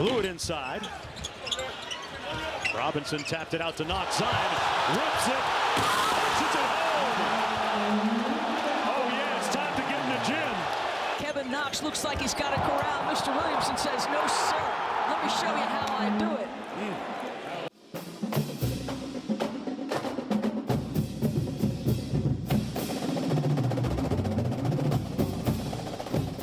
Blew it inside. Robinson tapped it out to Knox. Zion rips it. Puts it home. Oh, yeah, it's time to get in the gym. Kevin Knox looks like he's got a corral. Mr. Williamson says, no, sir. Let me show you how I do it.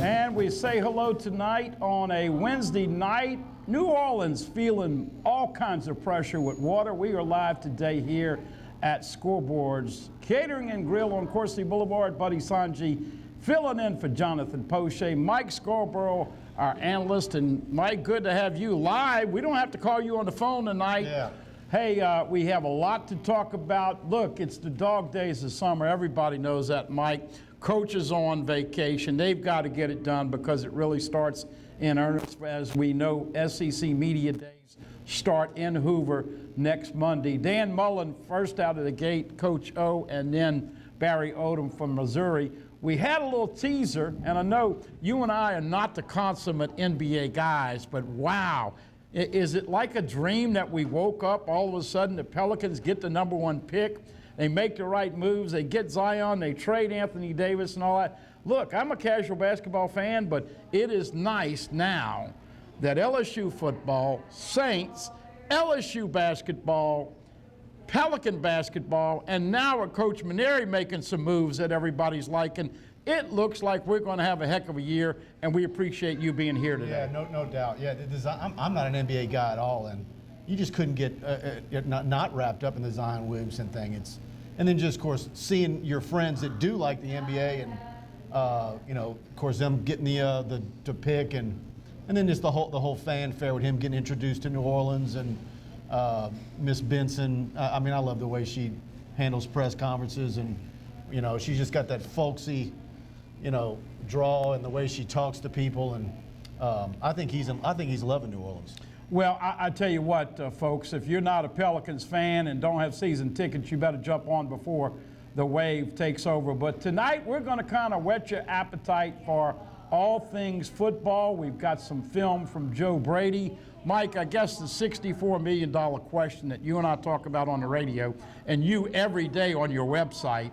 And we say hello tonight on a Wednesday night. New Orleans feeling all kinds of pressure with water. We are live today here at Scoreboards Catering and Grill on Coursey Boulevard. Buddy Sanji filling in for Jonathan Poche. Mike Scarborough, our analyst. And Mike, good to have you live. We don't have to call you on the phone tonight. Yeah. Hey, we have a lot to talk about. Look, it's the dog days of summer. Everybody knows that, Mike. Coach is on vacation. They've got to get it done because it really starts in earnest. As we know, SEC Media Days start in Hoover next Monday. Dan Mullen first out of the gate, Coach O, and then Barry Odom from Missouri. We had a little teaser, and I know you and I are not the consummate NBA guys, but wow. Is it like a dream that we woke up all of a sudden the Pelicans get the #1 pick? They make the right moves. They get Zion. They trade Anthony Davis and all that. Look, I'm a casual basketball fan, but it is nice now that LSU football, Saints, LSU basketball, Pelican basketball, and now with Coach Mainieri making some moves that everybody's liking. It looks like we're going to have a heck of a year, and we appreciate you being here today. Yeah, no doubt. Yeah, I'm not an NBA guy at all, and you just couldn't get not wrapped up in the Zion Williamson thing. And then just, of course, seeing your friends that do like the NBA and, of course, them getting the pick and then just the whole fanfare with him getting introduced to New Orleans and Miss Benson. I mean, I love the way she handles press conferences and, she's just got that folksy, draw and the way she talks to people. And I think he's loving New Orleans. Well, I tell you what, folks, if you're not a Pelicans fan and don't have season tickets, you better jump on before the wave takes over. But tonight, we're going to kind of whet your appetite for all things football. We've got some film from Joe Brady. Mike, I guess the $64 million question that you and I talk about on the radio, and you every day on your website,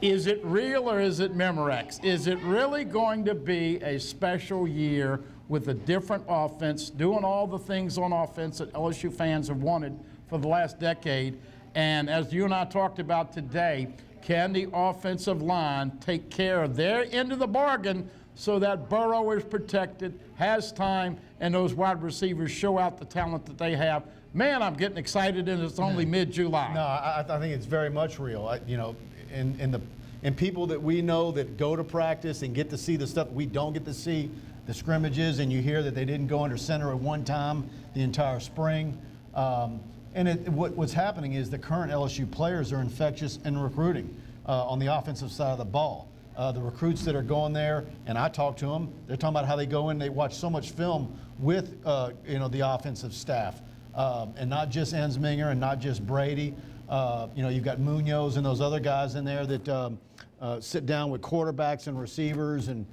is it real or is it Memorex? Is it really going to be a special year with a different offense, doing all the things on offense that LSU fans have wanted for the last decade? And as you and I talked about today, can the offensive line take care of their end of the bargain so that Burrow is protected, has time, and those wide receivers show out the talent that they have? Man, I'm getting excited, and it's only mid-July. No, I think it's very much real. And people that we know that go to practice and get to see the stuff we don't get to see, the scrimmages, and you hear that they didn't go under center at one time the entire spring. What's happening is the current LSU players are infectious in recruiting on the offensive side of the ball. The recruits that are going there, and I talk to them, they're talking about how they go in, they watch so much film with the offensive staff, and not just Ensminger and not just Brady. You've got Munoz and those other guys in there that sit down with quarterbacks and receivers, and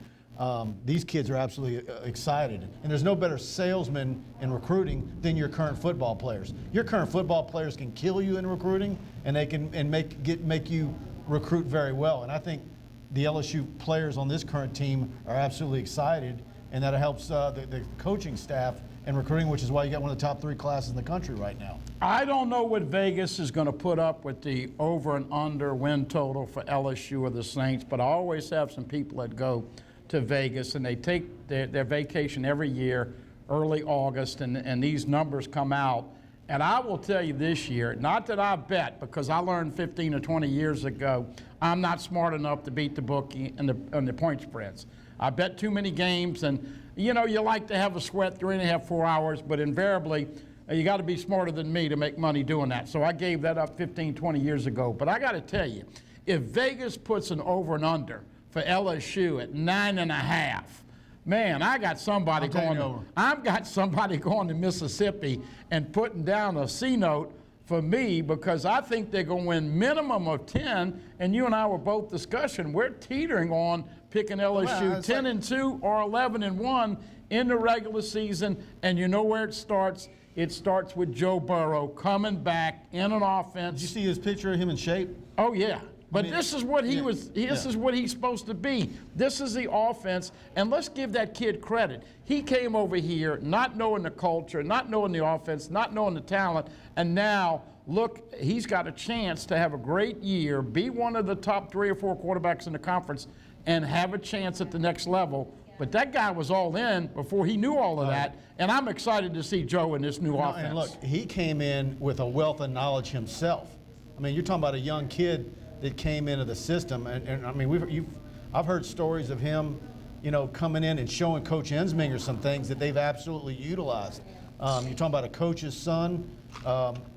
these kids are absolutely excited. And there's no better salesman in recruiting than your current football players. Your current football players can kill you in recruiting, and they can make you recruit very well. And I think the LSU players on this current team are absolutely excited, and that helps the coaching staff in recruiting, which is why you got one of the top 3 classes in the country right now. I don't know what Vegas is going to put up with the over and under win total for LSU or the Saints, but I always have some people that go to Vegas, and they take their vacation every year, early August, and these numbers come out. And I will tell you this year, not that I bet, because I learned 15 or 20 years ago, I'm not smart enough to beat the bookie and the point spreads. I bet too many games, and you like to have a sweat 3.5, 4 hours, but invariably, you got to be smarter than me to make money doing that. So I gave that up 15, 20 years ago. But I got to tell you, if Vegas puts an over and under for LSU at 9.5, man, I've got somebody going to Mississippi and putting down a C note for me, because I think they're going to win minimum of 10, and you and I were both discussing, we're teetering on picking LSU 10-2 or 11-1 in the regular season, and you know where it starts. It starts with Joe Burrow coming back in an offense. Did you see his picture of him in shape? Oh, yeah. But I mean, this is what he was. This is what he's supposed to be. This is the offense, and let's give that kid credit. He came over here not knowing the culture, not knowing the offense, not knowing the talent, and now look, he's got a chance to have a great year, be one of the top 3 or 4 quarterbacks in the conference, and have a chance at the next level. But that guy was all in before he knew all of that, and I'm excited to see Joe in this new offense. And look, he came in with a wealth of knowledge himself. I mean, you're talking about a young kid that came into the system, and I mean, I've heard stories of him, you know, coming in and showing Coach Ensminger some things that they've absolutely utilized. You're talking about a coach's son,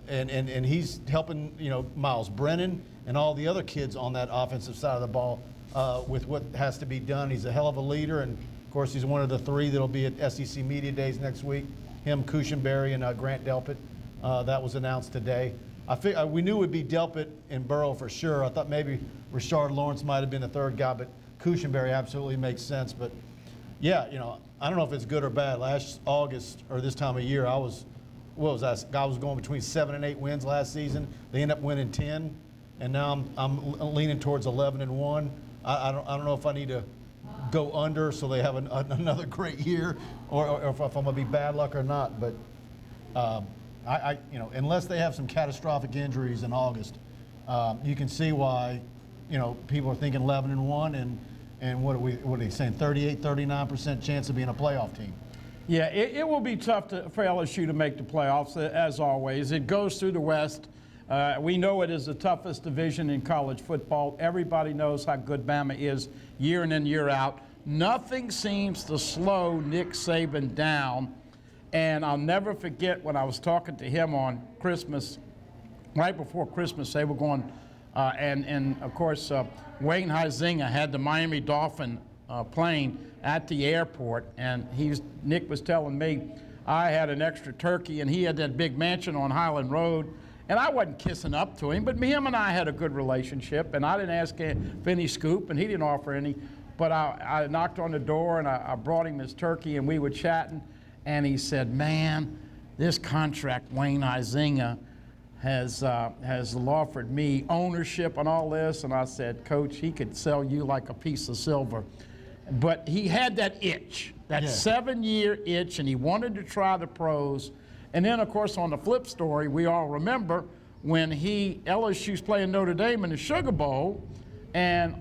and he's helping, you know, Miles Brennan and all the other kids on that offensive side of the ball with what has to be done. He's a hell of a leader, and of course, he's one of the 3 that'll be at SEC Media Days next week. Him, Cushenberry, and Grant Delpit. That was announced today. We knew it would be Delpit and Burrow for sure. I thought maybe Rashard Lawrence might have been the 3rd guy, but Cushenberry absolutely makes sense. But yeah, you know, I don't know if it's good or bad. Last August or this time of year, I was going between 7 and 8 wins last season. They end up winning 10, and now I'm leaning towards 11-1. I don't know if I need to go under so they have another great year, or if I'm gonna be bad luck or not. But you know, unless they have some catastrophic injuries in August, you can see why, you know, people are thinking 11-1, and what are they saying? 39% chance of being a playoff team. Yeah, it will be tough for LSU to make the playoffs, as always. It goes through the West. We know it is the toughest division in college football. Everybody knows how good Bama is year in and year out. Nothing seems to slow Nick Saban down. And I'll never forget when I was talking to him on Christmas, right before Christmas, they were going, and of course, Wayne Huizenga had the Miami Dolphin plane at the airport, and Nick was telling me I had an extra turkey, and he had that big mansion on Highland Road, and I wasn't kissing up to him, but him and I had a good relationship, and I didn't ask for any scoop, and he didn't offer any, but I knocked on the door, and I brought him his turkey, and we were chatting. And he said, man, this contract Wayne Huizenga has offered me ownership and all this. And I said, Coach, he could sell you like a piece of silver. But he had that itch, that 7-year itch, and he wanted to try the pros. And then, of course, on the flip story, we all remember when LSU's playing Notre Dame in the Sugar Bowl, and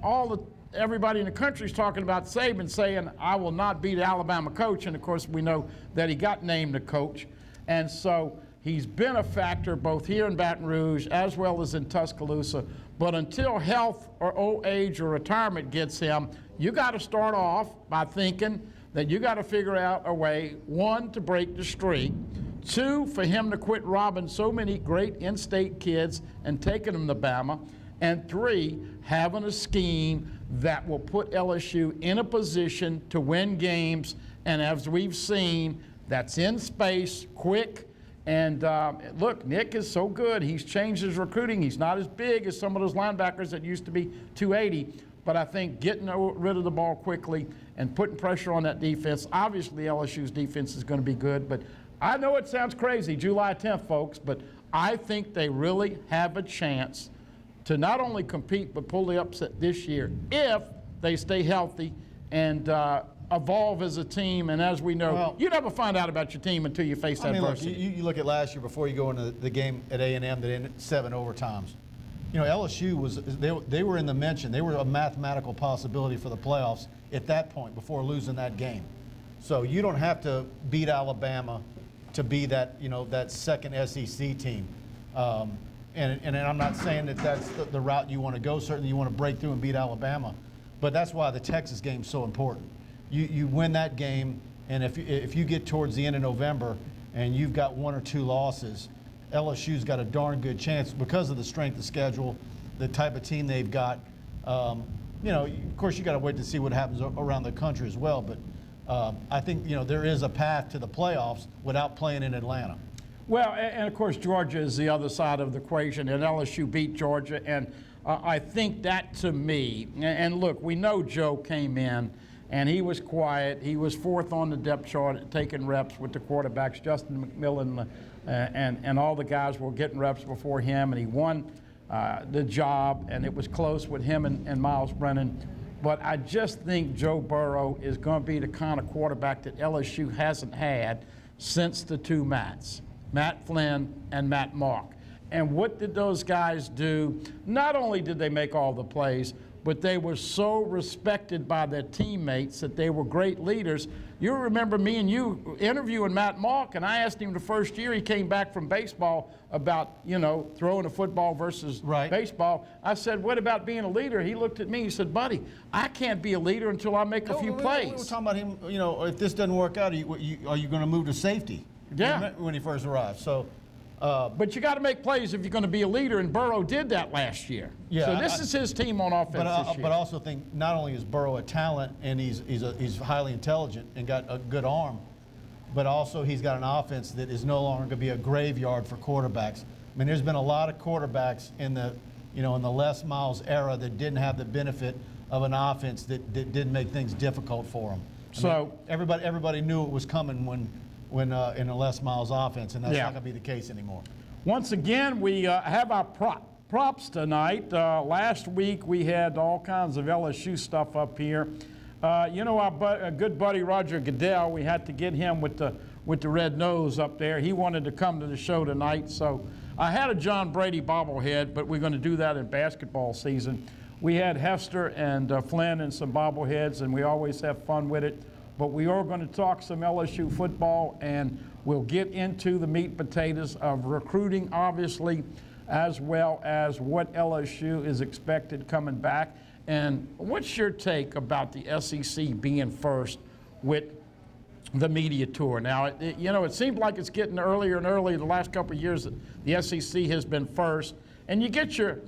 everybody in the country is talking about Saban, saying, I will not be the Alabama coach. And, of course, we know that he got named the coach. And so he's been a factor both here in Baton Rouge as well as in Tuscaloosa. But until health or old age or retirement gets him, you got to start off by thinking that you got to figure out a way, 1, to break the streak, 2, for him to quit robbing so many great in-state kids and taking them to Bama, and 3, having a scheme that will put LSU in a position to win games, and as we've seen, that's in space, quick, and look, Nick is so good. He's changed his recruiting. He's not as big as some of those linebackers that used to be 280, but I think getting rid of the ball quickly and putting pressure on that defense, obviously LSU's defense is going to be good, but I know it sounds crazy, July 10th, folks, but I think they really have a chance to not only compete but pull the upset this year if they stay healthy and evolve as a team. And as we know, you never find out about your team until you face adversity. Look, you look at last year before you go into the game at A&M that ended 7 overtimes. You know, LSU they were in the mention. They were a mathematical possibility for the playoffs at that point before losing that game. So you don't have to beat Alabama to be that, you know, that second SEC team. And I'm not saying that that's the route you want to go. Certainly you want to break through and beat Alabama. But that's why the Texas game is so important. You win that game, and if you get towards the end of November and you've got 1 or 2 losses, LSU's got a darn good chance because of the strength of schedule, the type of team they've got. You know, of course, you got to wait to see what happens around the country as well. But I think, you know, there is a path to the playoffs without playing in Atlanta. Well, and of course, Georgia is the other side of the equation, and LSU beat Georgia. And I think that to me, and look, we know Joe came in and he was quiet. He was fourth on the depth chart, taking reps with the quarterbacks. Justin McMillan and all the guys were getting reps before him, and he won the job, and it was close with him and Miles Brennan. But I just think Joe Burrow is going to be the kind of quarterback that LSU hasn't had since the two Matts, Matt Flynn and Matt Mark. And what did those guys do? Not only did they make all the plays, but they were so respected by their teammates that they were great leaders. You remember me and you interviewing Matt Mark, and I asked him the first year he came back from baseball about, throwing a football versus baseball. I said, what about being a leader? He looked at me, he said, buddy, I can't be a leader until I make a few plays. We were talking about him, if this doesn't work out, are you going to move to safety? Yeah. When he first arrived. So. But you got to make plays if you're going to be a leader, and Burrow did that last year. Yeah, so this is his team on offense this year. But I also think not only is Burrow a talent and he's highly intelligent and got a good arm, but also he's got an offense that is no longer going to be a graveyard for quarterbacks. I mean, there's been a lot of quarterbacks in the Les Miles era that didn't have the benefit of an offense that didn't make things difficult for them. Everybody knew it was coming when in a Les Miles offense, and that's not going to be the case anymore. Once again, we have our props tonight. Last week we had all kinds of LSU stuff up here. Our good buddy Roger Goodell, we had to get him with the red nose up there. He wanted to come to the show tonight, so I had a John Brady bobblehead, but we're going to do that in basketball season. We had Hester and Flynn and some bobbleheads, and we always have fun with it. But we are going to talk some LSU football, and we'll get into the meat and potatoes of recruiting, obviously, as well as what LSU is expected coming back. And what's your take about the SEC being first with the media tour? Now, it seems like it's getting earlier and earlier. The last couple of years, the SEC has been first, and you get your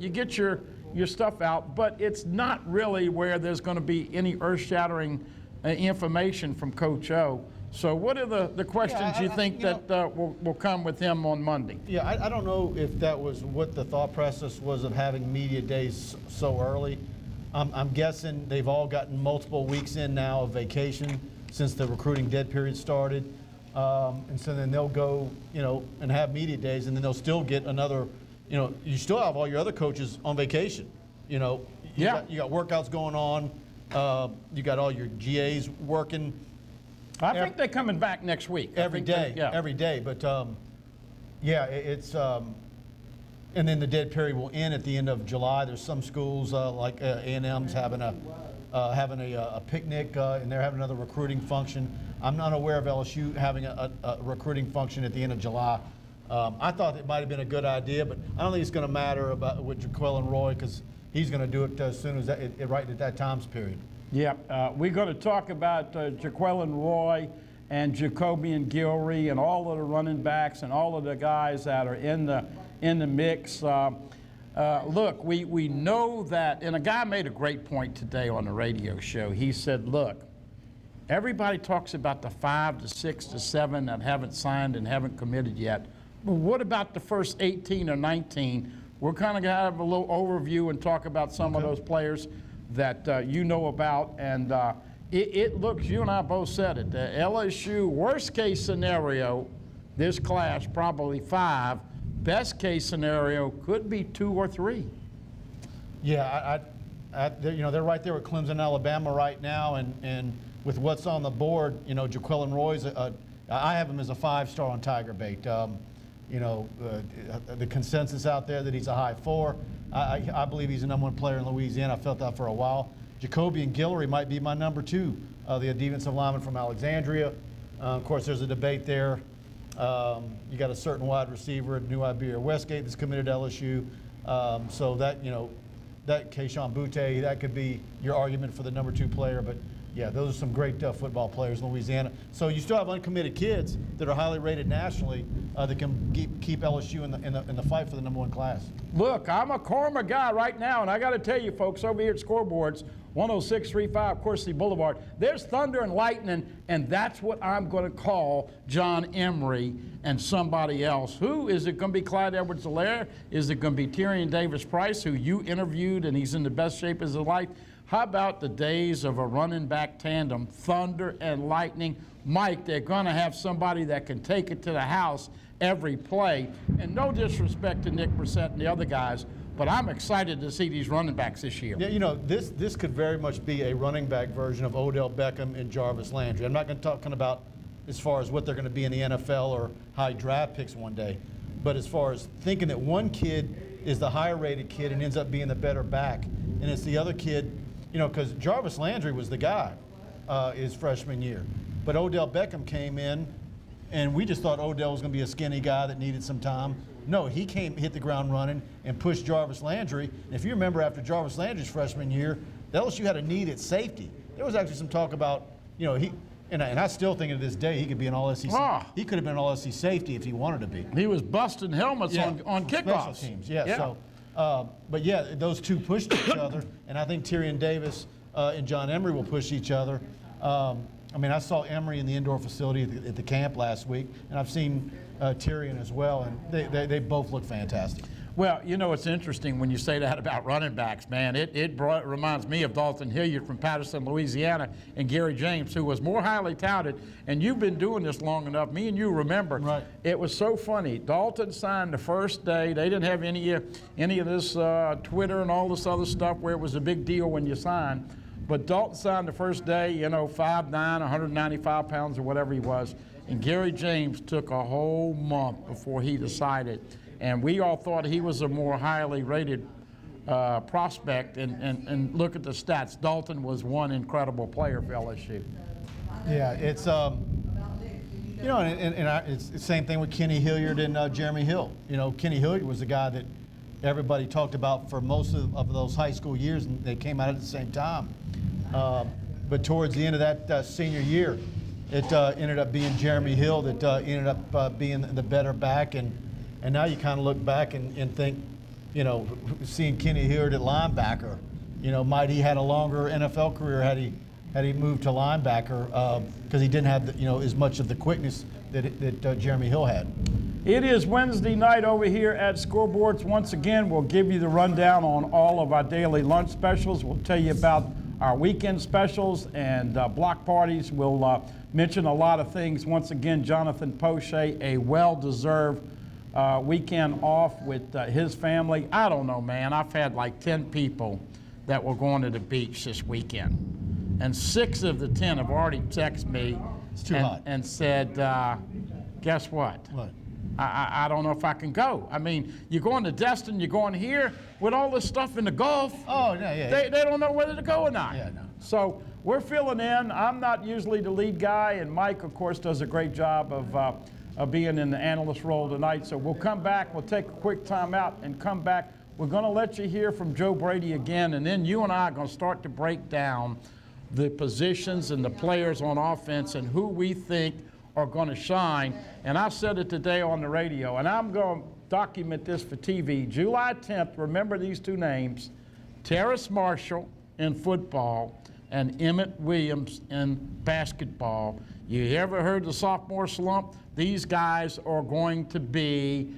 stuff out, but it's not really where there's going to be any earth-shattering information from Coach O. So what are the questions you think that will come with him on Monday? Yeah, I don't know if that was what the thought process was of having media days so early. I'm guessing they've all gotten multiple weeks in now of vacation since the recruiting dead period started. And so then they'll go, and have media days, and then they'll still get another, you still have all your other coaches on vacation. You got workouts going on. You got all your GAs working. I think they're coming back next week. Every day. But it's and then the dead period will end at the end of July. There's some schools like A&M's having a picnic, and they're having another recruiting function. I'm not aware of LSU having a recruiting function at the end of July. I thought it might have been a good idea, but I don't think it's going to matter with Jaquelin Roy because he's going to do it as soon as right at that time's period. Yeah, we're going to talk about Jaquelin Roy and Jacobian Guillory and all of the running backs and all of the guys that are in the mix. Look, we know that, and a guy made a great point today on the radio show. He said, look, everybody talks about the 5 to 6 to 7 that haven't signed and haven't committed yet. But what about the first 18 or 19? We're kind of going to have a little overview and talk about some of those players that you know about. And it looks, you and I both said it, the LSU worst case scenario, this class probably 5. Best case scenario could be 2 or 3. Yeah, they're right there with Clemson, Alabama right now, and with what's on the board, Jaquelin Roy's, I have him as a 5-star on Tiger Bait. The consensus out there that he's a high 4. I believe he's the #1 player in Louisiana. I felt that for a while. Jacobian Guillory might be my number 2, the defensive lineman from Alexandria. Of course, there's a debate there. You got a certain wide receiver, New Iberia Westgate, that's committed to LSU. So that, that Keyshawn Butte, that could be your argument for the number 2 player. But yeah, those are some great football players in Louisiana. So you still have uncommitted kids that are highly rated nationally that can keep LSU in the fight for the #1 class. Look, I'm a Karma guy right now, and I got to tell you, folks, over here at Scoreboards, 10635 Coursey Boulevard. There's thunder and lightning, and that's what I'm going to call John Emery and somebody else. Who is it going to be? Clyde Edwards-Helaire? Is it going to be Tyrion Davis-Price, who you interviewed and he's in the best shape of his life? How about the days of a running back tandem, thunder and lightning? Mike, they're going to have somebody that can take it to the house every play. And no disrespect to Nick Brissett and the other guys, but I'm excited to see these running backs this year. Yeah, you know, this could very much be a running back version of Odell Beckham and Jarvis Landry. I'm not going to talking about as far as what they're going to be in the NFL or high draft picks one day, but as far as thinking that one kid is the higher rated kid and ends up being the better back, and it's the other kid, you know, because Jarvis Landry was the guy his freshman year, but Odell Beckham came in, and we just thought Odell was going to be a skinny guy that needed some time. No, he hit the ground running and pushed Jarvis Landry. And if you remember, after Jarvis Landry's freshman year, LSU had a need at safety. There was actually some talk about, you know, and I still think to this day he could be an All-SEC. He could have been an All-SEC safety if he wanted to be. He was busting helmets on kickoffs. Special teams, yeah. So, but yeah, those two pushed each other, and I think Tyrion Davis and John Emery will push each other. I mean, I saw Emery in the indoor facility at the camp last week, and I've seen Tyrion as well, and they both look fantastic. Well, you know, it's interesting when you say that about running backs, man. It reminds me of Dalton Hilliard from Patterson, Louisiana, and Gary James, who was more highly touted. And you've been doing this long enough. Me and you remember. Right. It was so funny. Dalton signed the first day. They didn't have any of this Twitter and all this other stuff where it was a big deal when you signed. But Dalton signed the first day, you know, 5'9", 195 pounds or whatever he was. And Gary James took a whole month before he decided. And we all thought he was a more highly rated prospect. And look at the stats. Dalton was one incredible player for LSU. Yeah, it's you know, it's the same thing with Kenny Hilliard and Jeremy Hill. You know, Kenny Hilliard was the guy that everybody talked about for most of those high school years, and they came out at the same time. But towards the end of that senior year, it ended up being Jeremy Hill that ended up being the better back, and now you kind of look back and think, you know, seeing Kenny Hilliard at linebacker, you know, might he had a longer NFL career had he moved to linebacker because he didn't have as much of the quickness that Jeremy Hill had. It is Wednesday night over here at Scoreboards. Once again, we'll give you the rundown on all of our daily lunch specials. We'll tell you about our weekend specials and block parties. We'll mention a lot of things. Once again, Jonathan Poche, a well-deserved weekend off with his family. I don't know, man. I've had like 10 people that were going to the beach this weekend. And 6 of the 10 have already texted me and said, guess what? What? I don't know if I can go. I mean, you're going to Destin, you're going here with all this stuff in the Gulf. Oh, yeah. They don't know whether to go or not. Yeah, no. So we're filling in. I'm not usually the lead guy, and Mike, of course, does a great job of being in the analyst role tonight. So we'll come back. We'll take a quick time out and come back. We're going to let you hear from Joe Brady again, and then you and I are going to start to break down the positions and the players on offense and who we think are going to shine. And I said it today on the radio, and I'm going to document this for TV. July 10th, remember these 2 names, Terrace Marshall in football and Emmett Williams in basketball. You ever heard the sophomore slump? These guys are going to be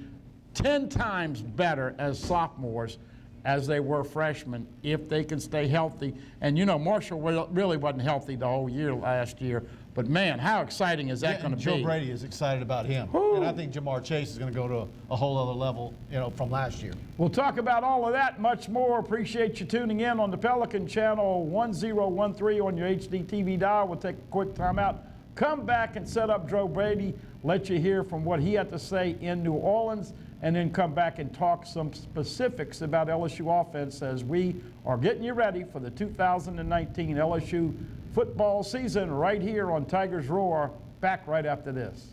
10 times better as sophomores as they were freshmen if they can stay healthy. And you know, Marshall really wasn't healthy the whole year last year. But man, how exciting is that going to be? Joe Brady is excited about him. Woo. And I think Jamar Chase is going to go to a whole other level, you know, from last year. We'll talk about all of that, much more. Appreciate you tuning in on the Pelican Channel 1013 on your HD TV dial. We'll take a quick time out, come back and set up Joe Brady, let you hear from what he had to say in New Orleans, and then come back and talk some specifics about LSU offense as we are getting you ready for the 2019 LSU football season right here on Tigers Roar. Back right after this.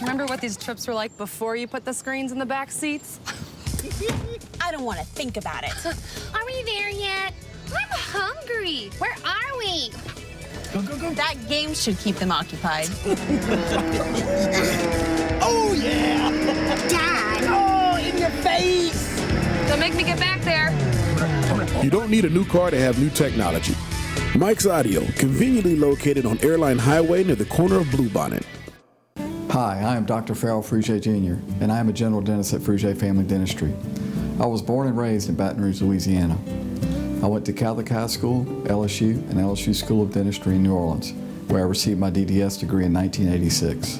Remember what these trips were like before you put the screens in the back seats? I don't want to think about it. Are we there yet? I'm hungry. Where are we? Go, go, go. That game should keep them occupied. Oh, yeah. Dad. Oh, in your face. Don't make me get back there. You don't need a new car to have new technology. Mike's Audio, conveniently located on Airline Highway near the corner of Bluebonnet. Hi, I am Dr. Farrell Frugier Jr., and I am a general dentist at Frugier Family Dentistry. I was born and raised in Baton Rouge, Louisiana. I went to Catholic High School, LSU, and LSU School of Dentistry in New Orleans, where I received my DDS degree in 1986.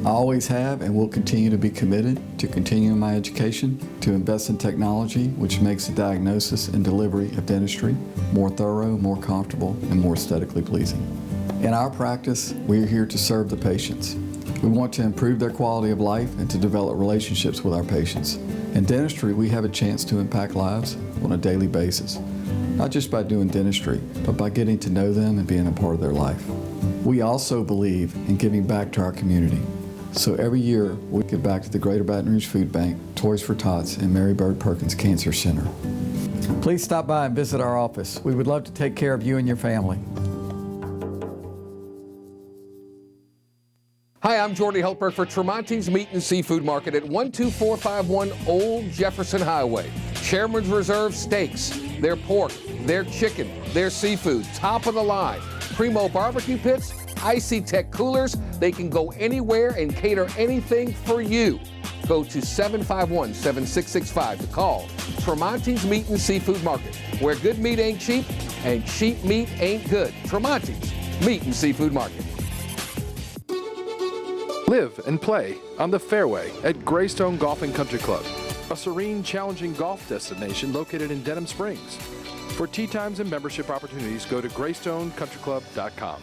I always have and will continue to be committed to continuing my education, to invest in technology which makes the diagnosis and delivery of dentistry more thorough, more comfortable, and more aesthetically pleasing. In our practice, we are here to serve the patients. We want to improve their quality of life and to develop relationships with our patients. In dentistry, we have a chance to impact lives on a daily basis, not just by doing dentistry, but by getting to know them and being a part of their life. We also believe in giving back to our community. So every year, we give back to the Greater Baton Rouge Food Bank, Toys for Tots, and Mary Bird Perkins Cancer Center. Please stop by and visit our office. We would love to take care of you and your family. Hi, I'm Jordy Helper for Tremonti's Meat and Seafood Market at 12451 Old Jefferson Highway. Chairman's Reserve steaks, their pork, their chicken, their seafood, top of the line. Primo barbecue pits, Icy Tech coolers. They can go anywhere and cater anything for you. Go to 751-7665 to call Tremonti's Meat and Seafood Market, where good meat ain't cheap and cheap meat ain't good. Tremonti's Meat and Seafood Market. Live and play on the fairway at Greystone Golf and Country Club, a serene, challenging golf destination located in Denham Springs. For tee times and membership opportunities, go to GreystoneCountryClub.com.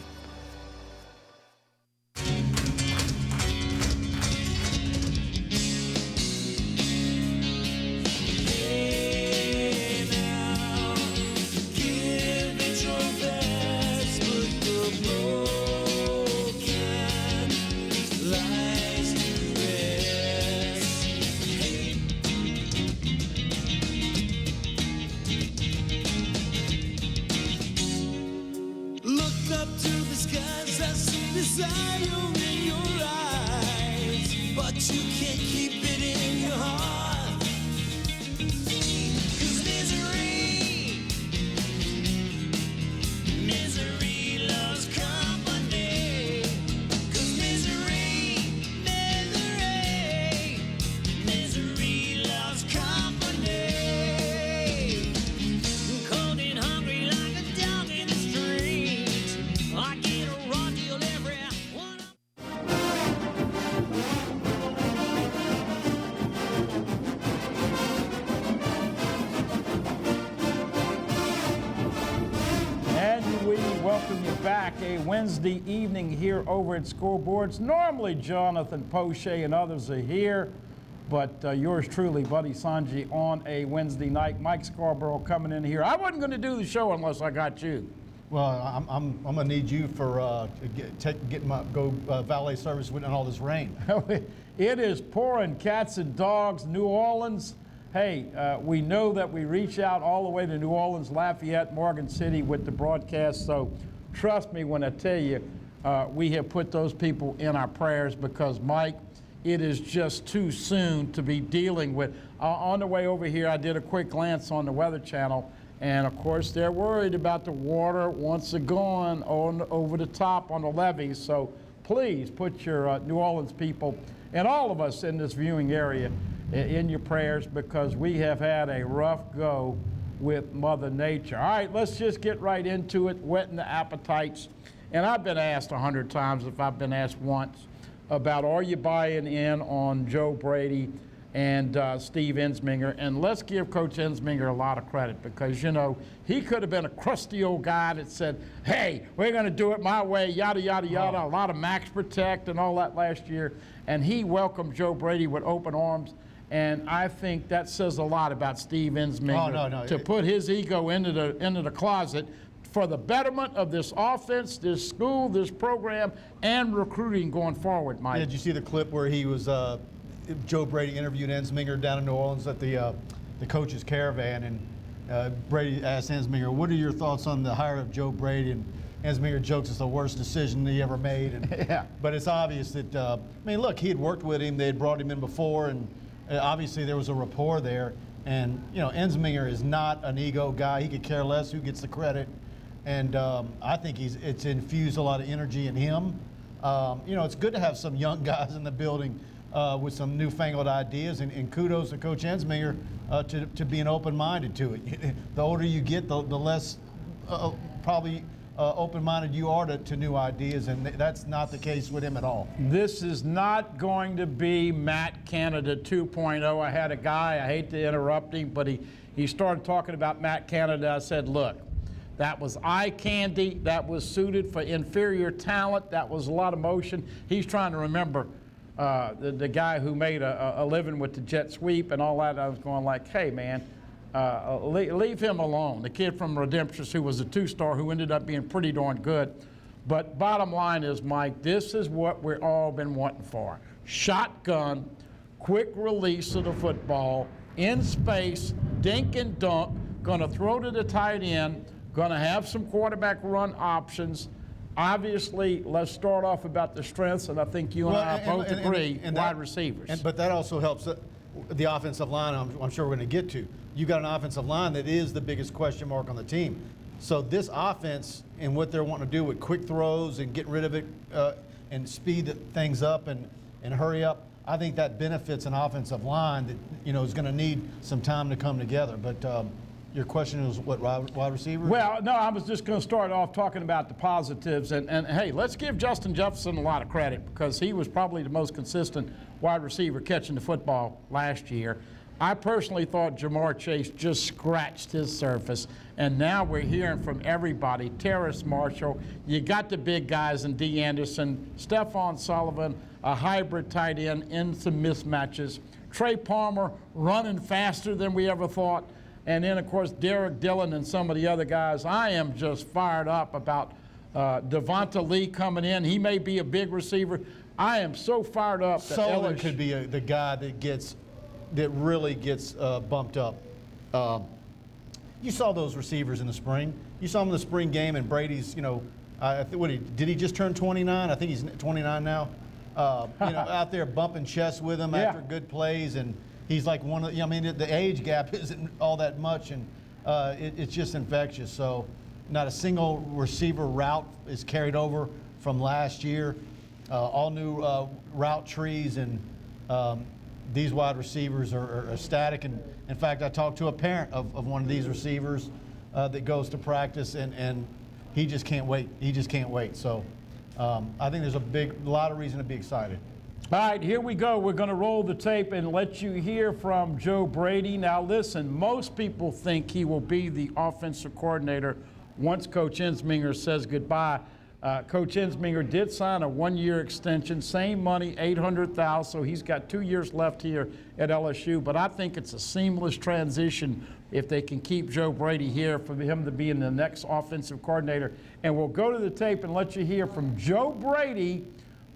Wednesday evening here over at Scoreboards. Normally Jonathan Poche and others are here, but yours truly, Buddy Sanji, on a Wednesday night. Mike Scarborough coming in here. I wasn't going to do the show unless I got you. Well, I'm going to need you for get my valet service with all this rain. It is pouring cats and dogs. New Orleans. Hey, we know that we reach out all the way to New Orleans, Lafayette, Morgan City with the broadcast. So trust me when I tell you, we have put those people in our prayers because, Mike, it is just too soon to be dealing with. On the way over here, I did a quick glance on the Weather Channel, and of course, they're worried about the water once again over the top on the levees. So please put your New Orleans people and all of us in this viewing area in your prayers because we have had a rough go with Mother Nature. All right, let's just get right into it, whetting the appetites. And I've been asked 100 times, if I've been asked once, about are you buying in on Joe Brady and Steve Ensminger. And let's give Coach Ensminger a lot of credit because, you know, he could have been a crusty old guy that said, hey, we're going to do it my way, yada, yada, yada, a lot of Max Protect and all that last year. And he welcomed Joe Brady with open arms. And I think that says a lot about Steve Ensminger to put his ego into the closet for the betterment of this offense, this school, this program, and recruiting going forward, Mike. Yeah, did you see the clip where he was Joe Brady interviewed Ensminger down in New Orleans at the coach's caravan, and Brady asked Ensminger, "What are your thoughts on the hire of Joe Brady?" And Ensminger jokes it's the worst decision he ever made. And, Yeah. But it's obvious that, I mean, look, he had worked with him. They had brought him in before, and obviously there was a rapport there. And, you know, Ensminger is not an ego guy. He could care less who gets the credit. And I think it's infused a lot of energy in him. You know, it's good to have some young guys in the building with some newfangled ideas. And kudos to Coach Ensminger to being open-minded to it. The older you get, the less probably open-minded you are to new ideas, and that's not the case with him at all. This is not going to be Matt Canada 2.0. I had a guy, I hate to interrupt him, but he started talking about Matt Canada. I said, look, that was eye candy, that was suited for inferior talent, that was a lot of motion. He's trying to remember the guy who made a living with the jet sweep and all that. I was going like, hey, man, leave him alone. The kid from Redemptress who was a 2-star who ended up being pretty darn good. But bottom line is, Mike, this is what we've all been wanting for. Shotgun, quick release of the football, in space, dink and dunk, going to throw to the tight end, going to have some quarterback run options. Obviously, let's start off about the strengths, and I think you and I both agree, wide receivers. But that also helps the offensive line, I'm sure we're going to get to. You got an offensive line that is the biggest question mark on the team. So this offense and what they're wanting to do with quick throws and get rid of it and speed things up and hurry up, I think that benefits an offensive line that, you know, is going to need some time to come together. But your question is what, wide receiver? Well, no, I was just going to start off talking about the positives. And hey, let's give Justin Jefferson a lot of credit because he was probably the most consistent wide receiver catching the football last year. I personally thought Jamar Chase just scratched his surface, and now we're hearing from everybody. Terrace Marshall, you got the big guys in D. Anderson, Stephon Sullivan, a hybrid tight end in some mismatches. Trey Palmer running faster than we ever thought. And then, of course, Derek Dillon and some of the other guys. I am just fired up about Devonta Lee coming in. He may be a big receiver. I am so fired up. Sullivan could be the guy that really gets bumped up. You saw those receivers in the spring. You saw them in the spring game, and Brady's, you know, did he just turn 29? I think he's 29 now. You know, out there bumping chests with him after good plays, and he's like one of, I mean, the age gap isn't all that much, and it's just infectious. So not a single receiver route is carried over from last year. All new route trees, and these wide receivers are static. And in fact, I talked to a parent of one of these receivers that goes to practice, and he just can't wait. He just can't wait. So I think there's a lot of reason to be excited. All right, here we go. We're going to roll the tape and let you hear from Joe Brady. Now, listen, most people think he will be the offensive coordinator once Coach Ensminger says goodbye. Coach Ensminger did sign a one-year extension, same money, $800,000, so he's got 2 years left here at LSU. But I think it's a seamless transition if they can keep Joe Brady here for him to be in the next offensive coordinator. And we'll go to the tape and let you hear from Joe Brady,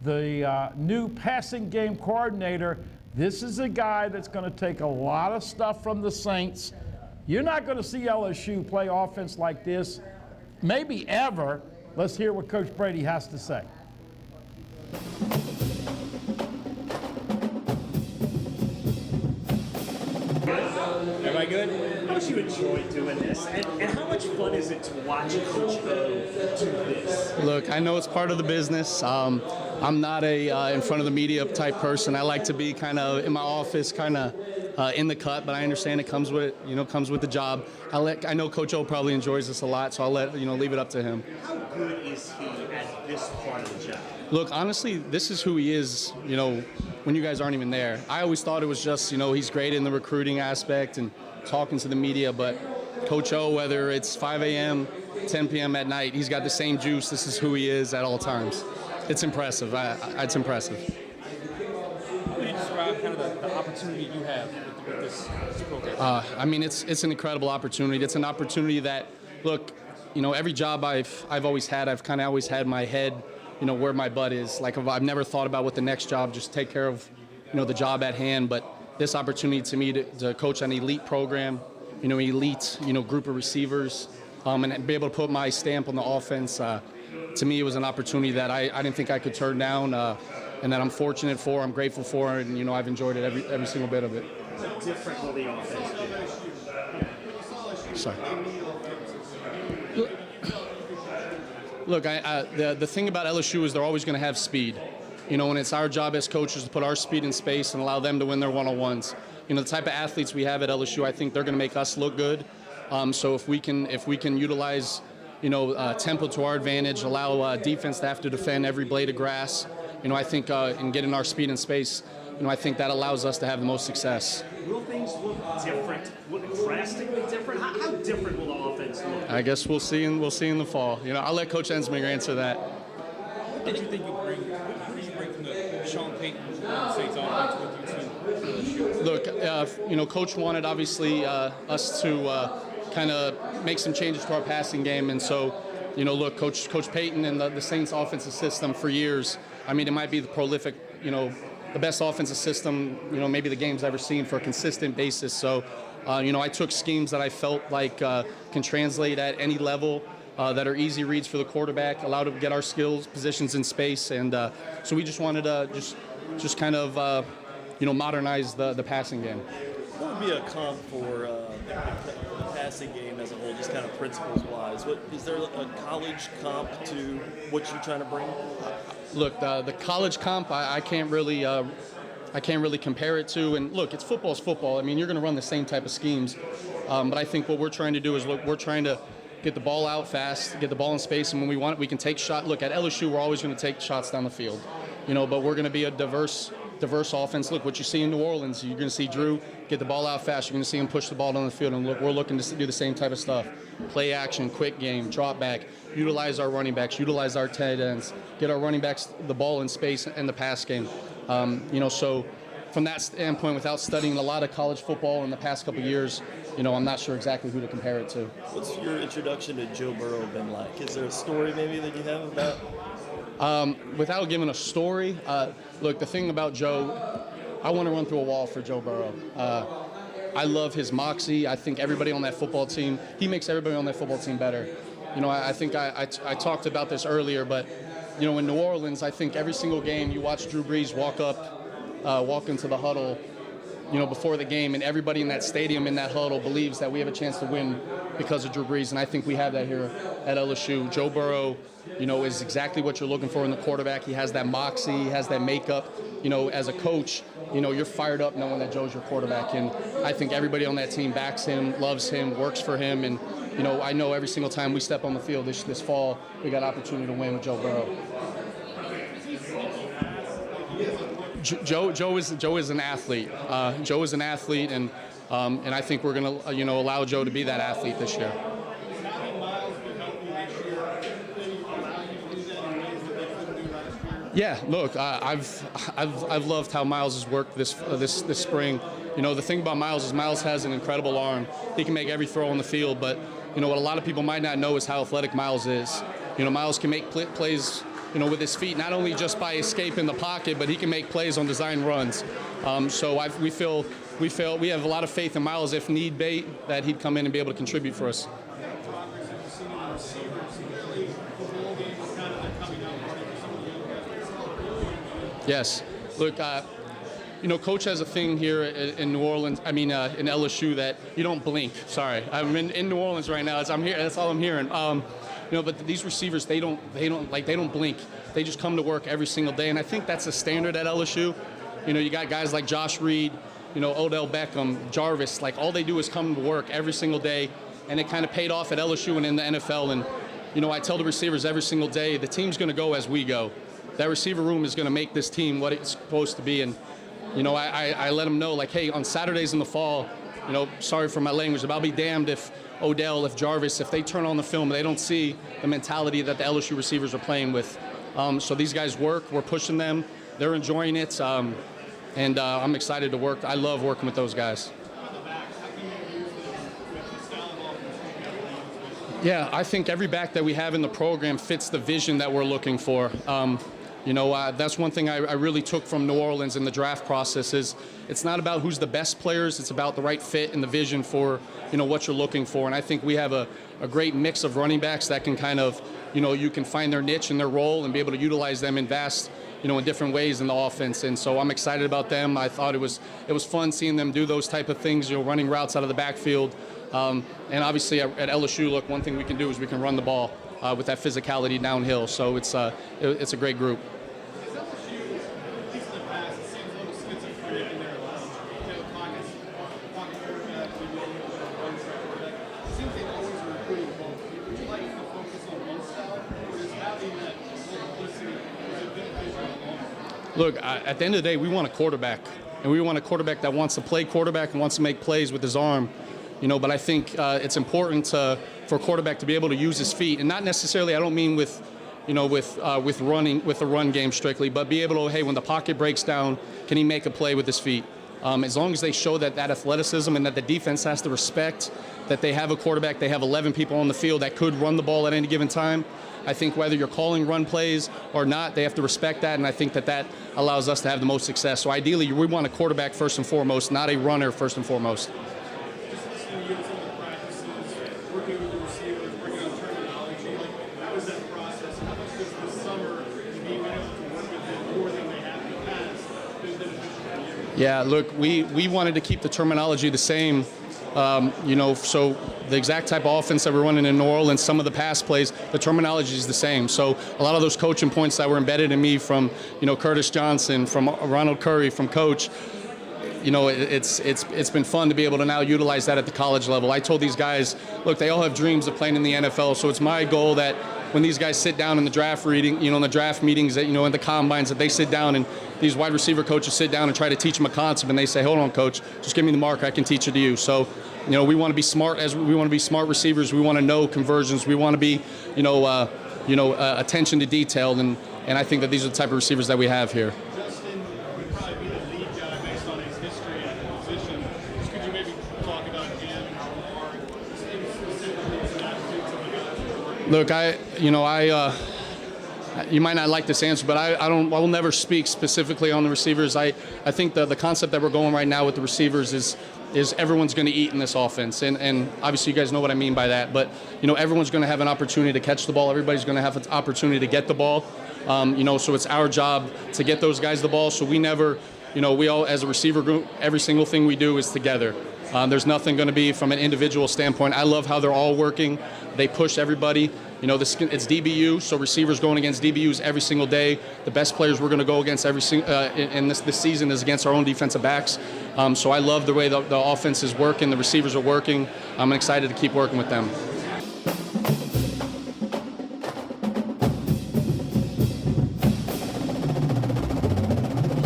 the new passing game coordinator. This is a guy that's going to take a lot of stuff from the Saints. You're not going to see LSU play offense like this, maybe ever. Let's hear what Coach Brady has to say. Am I good? How much you enjoy doing this? And how much fun is it to watch Coach O do this? Look, I know it's part of the business. I'm not a in front of the media type person. I like to be kind of in my office, kind of in the cut, but I understand it comes with comes with the job. I know Coach O probably enjoys this a lot, so I'll leave it up to him. How good is he at this part of the job? Look, honestly, this is who he is, when you guys aren't even there. I always thought it was just, he's great in the recruiting aspect and talking to the media, but Coach O, whether it's 5 a.m., 10 p.m. at night, he's got the same juice. This is who he is at all times. It's impressive. It's impressive. How do you describe kind of the opportunity you have with this program? I mean, it's an incredible opportunity. It's an opportunity that, look, every job I've always had, I've kind of always had my head, where my butt is. Like, I've never thought about what the next job, just take care of, the job at hand. But this opportunity to me to coach an elite program, elite, group of receivers, and be able to put my stamp on the offense, to me, it was an opportunity that I didn't think I could turn down, and that I'm fortunate for, I'm grateful for, and, you know, I've enjoyed it every single bit of it. How different will the offense be? Sorry. Look, the thing about LSU is they're always going to have speed. You know, and it's our job as coaches to put our speed in space and allow them to win their one-on-ones. You know, the type of athletes we have at LSU, I think they're going to make us look good. So if we can utilize, you know, tempo to our advantage, allow defense to have to defend every blade of grass, you know, I think in getting our speed in space, you know, I think that allows us to have the most success. Will things look different? Drastically different? How different will the offense look? I guess we'll see in the fall. You know, I'll let Coach Ensminger answer that. What did you think what do you bring from the Sean Payton Saints offense with you to Look, you know, Coach wanted obviously us to kind of make some changes to our passing game, and so, you know, look, Coach Payton and the Saints offensive system for years. I mean, it might be the prolific, you know, the best offensive system, you know, maybe the game's ever seen for a consistent basis. So, you know, I took schemes that I felt like can translate at any level. That are easy reads for the quarterback, allow to get our skills, positions in space, and so we just wanted to just kind of you know, modernize the passing game. What would be a comp for the passing game as a whole, just kind of principles-wise? What is there a college comp to what you're trying to bring? Look, the college comp, I can't really compare it to. And look, it's football. I mean, you're going to run the same type of schemes, but I think what we're trying to do is we're trying to get the ball out fast, get the ball in space, and when we want it, we can take shots. Look, at LSU, we're always going to take shots down the field, you know, but we're going to be a diverse offense. Look, what you see in New Orleans, you're going to see Drew get the ball out fast. You're going to see him push the ball down the field, and look, we're looking to do the same type of stuff. Play action, quick game, drop back, utilize our running backs, utilize our tight ends, get our running backs the ball in space and the pass game. You know, so from that standpoint, without studying a lot of college football in the past couple of years, you know, I'm not sure exactly who to compare it to. What's your introduction to Joe Burrow been like? Is there a story maybe that you have about? Without giving a story, look, the thing about Joe, I want to run through a wall for Joe Burrow. I love his moxie. I think everybody on that football team, he makes everybody on that football team better. You know, I think I talked about this earlier, but, you know, in New Orleans, I think every single game you watch Drew Brees walk into the huddle, you know, before the game, and everybody in that stadium, in that huddle, believes that we have a chance to win because of Drew Brees, and I think we have that here at LSU. Joe Burrow, you know, is exactly what you're looking for in the quarterback. He has that moxie, he has that makeup. You know, as a coach, you know, you're fired up knowing that Joe's your quarterback, and I think everybody on that team backs him, loves him, works for him, and, you know, I know every single time we step on the field this fall, we got opportunity to win with Joe Burrow. Joe is an athlete. Joe is an athlete, and I think we're going to, you know, allow Joe to be that athlete this year. Yeah, look, I've loved how Miles has worked this spring. You know, the thing about Miles is Miles has an incredible arm. He can make every throw on the field, but, you know, what a lot of people might not know is how athletic Miles is. You know, Miles can make plays, you know, with his feet, not only just by escape in the pocket, but he can make plays on design runs. So we feel we have a lot of faith in Miles, if need be, that he'd come in and be able to contribute for us. Yes. Look, you know, Coach has a thing here in New Orleans, in LSU, that you don't blink. Sorry. I'm in New Orleans right now. I'm here. That's all I'm hearing. You know, but these receivers, they don't blink. They just come to work every single day, and I think that's a standard at LSU. You know, you got guys like Josh Reed, you know, Odell Beckham, Jarvis. Like, all they do is come to work every single day, and it kind of paid off at LSU and in the NFL. And, you know, I tell the receivers every single day, the team's going to go as we go. That receiver room is going to make this team what it's supposed to be. And, you know, I let them know, like, hey, on Saturdays in the fall, you know, sorry for my language, but I'll be damned if Odell, if Jarvis, if they turn on the film, they don't see the mentality that the LSU receivers are playing with. So these guys work. We're pushing them. They're enjoying it. And I'm excited to work. I love working with those guys. Yeah, I think every back that we have in the program fits the vision that we're looking for. That's one thing I really took from New Orleans in the draft process is it's not about who's the best players, it's about the right fit and the vision for, what you're looking for. And I think we have a great mix of running backs that can kind of, you can find their niche and their role and be able to utilize them in vast, in different ways in the offense. And so I'm excited about them. I thought it was fun seeing them do those type of things, running routes out of the backfield. And obviously at LSU, look, one thing we can do is we can run the ball with that physicality downhill. So it's a great group. Look, at the end of the day, we want a quarterback, and we want a quarterback that wants to play quarterback and wants to make plays with his arm, but I think it's important for a quarterback to be able to use his feet, and not necessarily, I don't mean with running, with the run game strictly, but be able to, hey, when the pocket breaks down, can he make a play with his feet? As long as they show that athleticism and that the defense has to respect that they have a quarterback, they have 11 people on the field that could run the ball at any given time. I think whether you're calling run plays or not, they have to respect that, and I think that allows us to have the most success. So ideally, we want a quarterback first and foremost, not a runner first and foremost. Just listening to you in some of the practices, working with the receivers, bringing on terminology, how was that process? How much does this summer being able to work with them more than they have in the past been beneficial for you? Yeah, look, we wanted to keep the terminology the same. So the exact type of offense that we're running in New Orleans, some of the pass plays, the terminology is the same. So a lot of those coaching points that were embedded in me from, Curtis Johnson, from Ronald Curry, from Coach, it's been fun to be able to now utilize that at the college level. I told these guys, look, they all have dreams of playing in the NFL, so it's my goal that when these guys sit down in the draft in the draft meetings, that, in the combines, that they sit down and these wide receiver coaches sit down and try to teach them a concept, and they say, hold on, coach, just give me the marker, I can teach it to you. So, we want to be smart smart receivers. We want to know conversions. We want to be, attention to detail, and I think that these are the type of receivers that we have here. Justin would probably be the lead guy based on his history at the position. Could you maybe talk about him and how hard, specifically, to not do Look, you might not like this answer, but I will never speak specifically on the receivers. I think the concept that we're going right now with the receivers is everyone's going to eat in this offense, and obviously you guys know what I mean by that. But everyone's going to have an opportunity to catch the ball. Everybody's going to have an opportunity to get the ball. So it's our job to get those guys the ball. So we never, we all as a receiver group, every single thing we do is together. There's nothing going to be from an individual standpoint. I love how they're all working. They push everybody. It's DBU, so receivers going against DBUs every single day. The best players we're going to go against in this season is against our own defensive backs. So I love the way the offense is working, the receivers are working. I'm excited to keep working with them.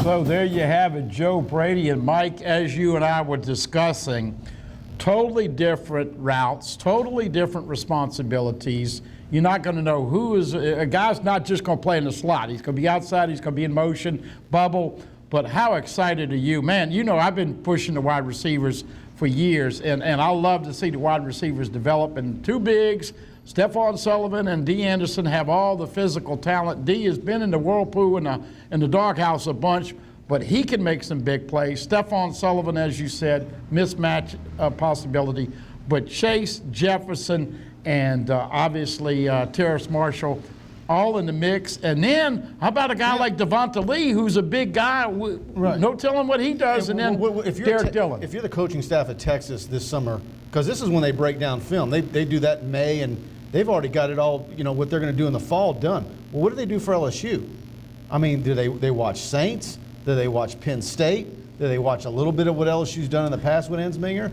So there you have it, Joe Brady and Mike, as you and I were discussing, totally different routes, totally different responsibilities. You're not going to know who is, a guy's not just going to play in the slot. He's going to be outside, he's going to be in motion, bubble. But how excited are you? Man, I've been pushing the wide receivers for years, and I love to see the wide receivers develop. And two bigs, Stephon Sullivan and D. Anderson, have all the physical talent. D has been in the whirlpool in the doghouse a bunch, but he can make some big plays. Stephon Sullivan, as you said, mismatch possibility. But Chase, Jefferson, and obviously Terrace Marshall, all in the mix. And then, how about a guy like Devonta Lee, who's a big guy? Right. No telling what he does. And then Derek Dillon. If you're the coaching staff at Texas this summer, because this is when they break down film. They do that in May, and they've already got it all, what they're going to do in the fall done. Well, what do they do for LSU? I mean, do they watch Saints? Do they watch Penn State? Do they watch a little bit of what LSU's done in the past with Ensminger?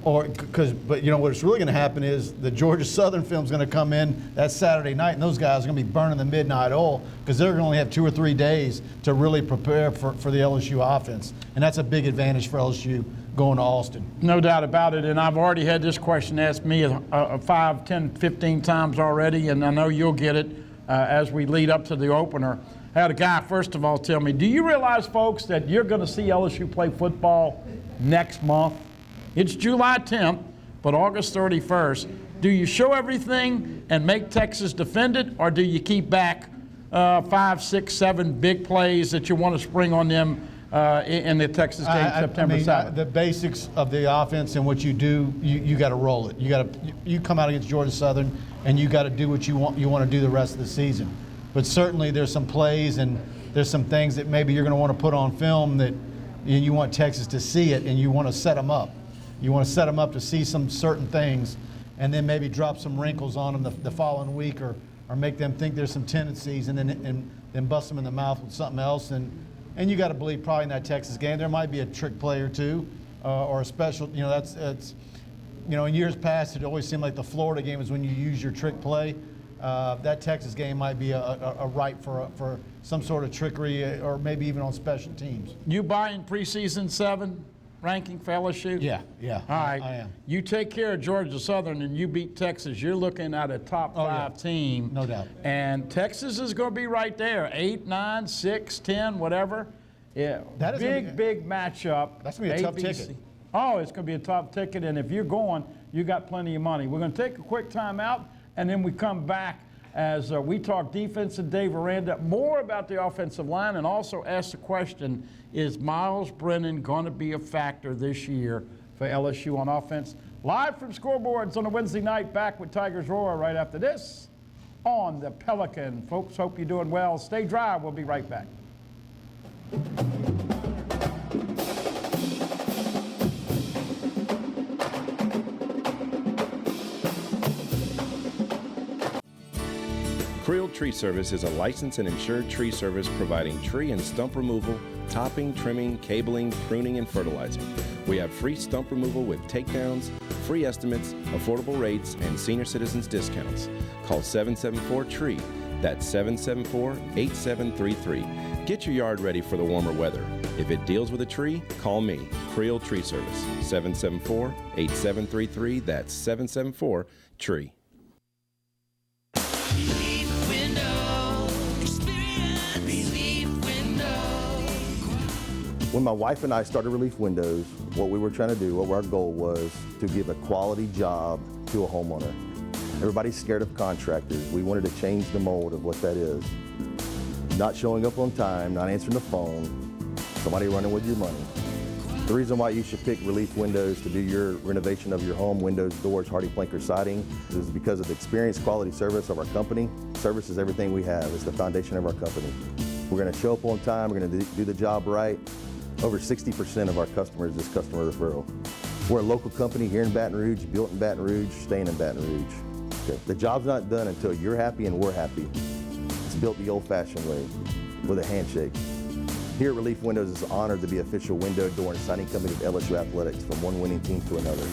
But what's really going to happen is the Georgia Southern film's going to come in that Saturday night, and those guys are going to be burning the midnight oil because they're going to only have 2 or 3 days to really prepare for the LSU offense. And that's a big advantage for LSU going to Austin. No doubt about it, and I've already had this question asked me 5, 10, 15 times already, and I know you'll get it as we lead up to the opener. I had a guy, first of all, tell me, do you realize, folks, that you're going to see LSU play football next month? It's July 10th, but August 31st. Do you show everything and make Texas defend it, or do you keep back 5, 6, 7 big plays that you want to spring on them in the Texas game September 7th? The basics of the offense and what you do, you got to roll it. You come out against Georgia Southern and you got to do what you want to do the rest of the season. But certainly there's some plays and there's some things that maybe you're going to want to put on film that you want Texas to see it, and you want to set them up. You want to set them up to see some certain things, and then maybe drop some wrinkles on them the following week, or make them think there's some tendencies, and then bust them in the mouth with something else. And you got to believe probably in that Texas game there might be a trick play or two, or a special. That's in years past it always seemed like the Florida game is when you use your trick play. That Texas game might be a ripe for some sort of trickery, or maybe even on special teams. You buying preseason 7 ranking for LSU? Yeah. All right. I am. You take care of Georgia Southern and you beat Texas, you're looking at a top 5 team. No doubt. And Texas is going to be right there, 8, 9, 6, 10, whatever. Yeah. That is big matchup. That's going to be a tough ticket. Oh, it's going to be a tough ticket, and if you're going, you got plenty of money. We're going to take a quick time out, and then we come back as we talk defense and Dave Aranda, more about the offensive line, and also ask the question, is Miles Brennan going to be a factor this year for LSU on offense? Live from Scoreboards on a Wednesday night, back with Tigers Roar right after this on the Pelican. Folks, hope you're doing well. Stay dry. We'll be right back. Creel Tree Service is a licensed and insured tree service providing tree and stump removal, topping, trimming, cabling, pruning, and fertilizer. We have free stump removal with takedowns, free estimates, affordable rates, and senior citizens discounts. Call 774-TREE. That's 774-8733. Get your yard ready for the warmer weather. If it deals with a tree, call me, Creel Tree Service, 774-8733. That's 774-TREE. When my wife and I started Relief Windows, what we were trying to do, what our goal was to give a quality job to a homeowner. Everybody's scared of contractors. We wanted to change the mold of what that is. Not showing up on time, not answering the phone, somebody running with your money. The reason why you should pick Relief Windows to do your renovation of your home, windows, doors, hardy plank, or siding, is because of the experience, quality service of our company. Service is everything we have. It's the foundation of our company. We're going to show up on time. We're going to do the job right. Over 60% of our customers is customer referral. We're a local company here in Baton Rouge, built in Baton Rouge, staying in Baton Rouge. Okay. The job's not done until you're happy and we're happy. It's built the old-fashioned way, with a handshake. Here at Relief Windows is honored to be official window, door, and siding company of LSU Athletics, from one winning team to another.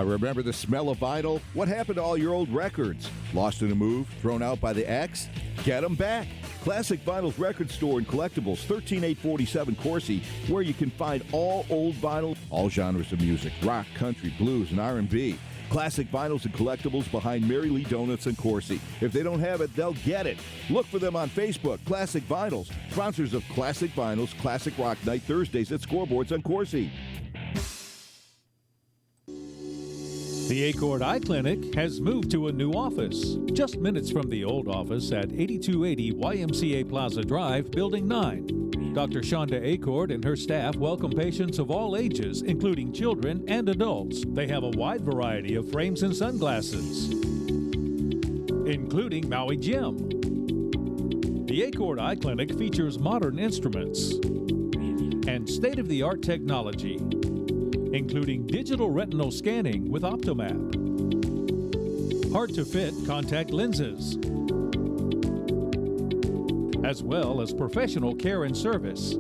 Remember the smell of vinyl? What happened to all your old records? Lost in a move? Thrown out by the ex? Get them back. Classic Vinyl's record store and collectibles, 13847 Coursey, where you can find all old vinyl, all genres of music, rock, country, blues, and R&B. Classic Vinyls and collectibles behind Mary Lee Donuts and Coursey. If they don't have it, they'll get it. Look for them on Facebook. Classic Vinyls, sponsors of Classic Vinyls Classic Rock Night Thursdays at Scoreboards on Coursey. The Acord Eye Clinic has moved to a new office, just minutes from the old office at 8280 YMCA Plaza Drive, Building 9. Dr. Shonda Acord and her staff welcome patients of all ages, including children and adults. They have a wide variety of frames and sunglasses, including Maui Jim. The Acord Eye Clinic features modern instruments and state-of-the-art technology, including digital retinal scanning with Optomap, hard-to-fit contact lenses, as well as professional care and service.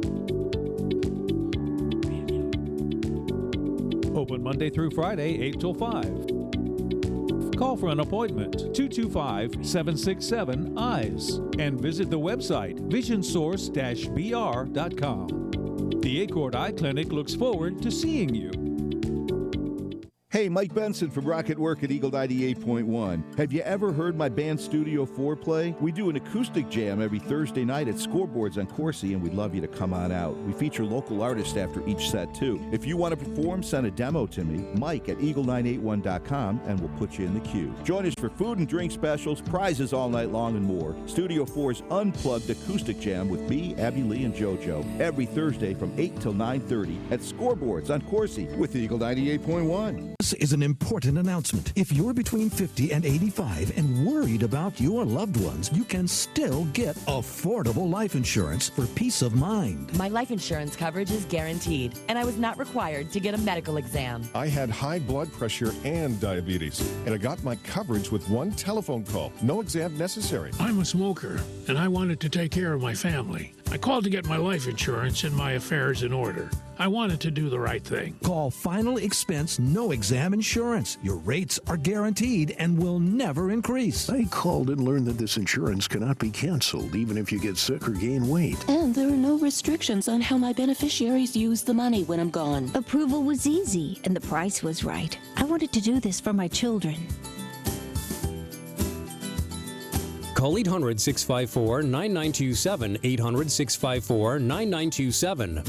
Open Monday through Friday, 8 till 5. Call for an appointment, 225-767-EYES, and visit the website, visionsource-br.com. The Acord Eye Clinic looks forward to seeing you. Hey, Mike Benson from Rocket Work at Eagle 98.1. Have you ever heard my band Studio 4 play? We do an acoustic jam every Thursday night at Scoreboards on Coursey, and we'd love you to come on out. We feature local artists after each set, too. If you want to perform, send a demo to me, Mike at eagle981.com, and we'll put you in the queue. Join us for food and drink specials, prizes all night long, and more. Studio 4's Unplugged Acoustic Jam with me, Abby Lee, and JoJo every Thursday from 8 till 9:30 at Scoreboards on Coursey with Eagle 98.1. This is an important announcement. If you're between 50 and 85 and worried about your loved ones, you can still get affordable life insurance for peace of mind. My life insurance coverage is guaranteed, and I was not required to get a medical exam. I had high blood pressure and diabetes, and I got my coverage with one telephone call. No exam necessary. I'm a smoker, and I wanted to take care of my family. I called to get my life insurance and my affairs in order. I wanted to do the right thing. Call Final Expense No Exam Insurance. Your rates are guaranteed and will never increase. I called and learned that this insurance cannot be canceled even if you get sick or gain weight. And there are no restrictions on how my beneficiaries use the money when I'm gone. Approval was easy and the price was right. I wanted to do this for my children. Call 800-654-9927, 800-654-9927.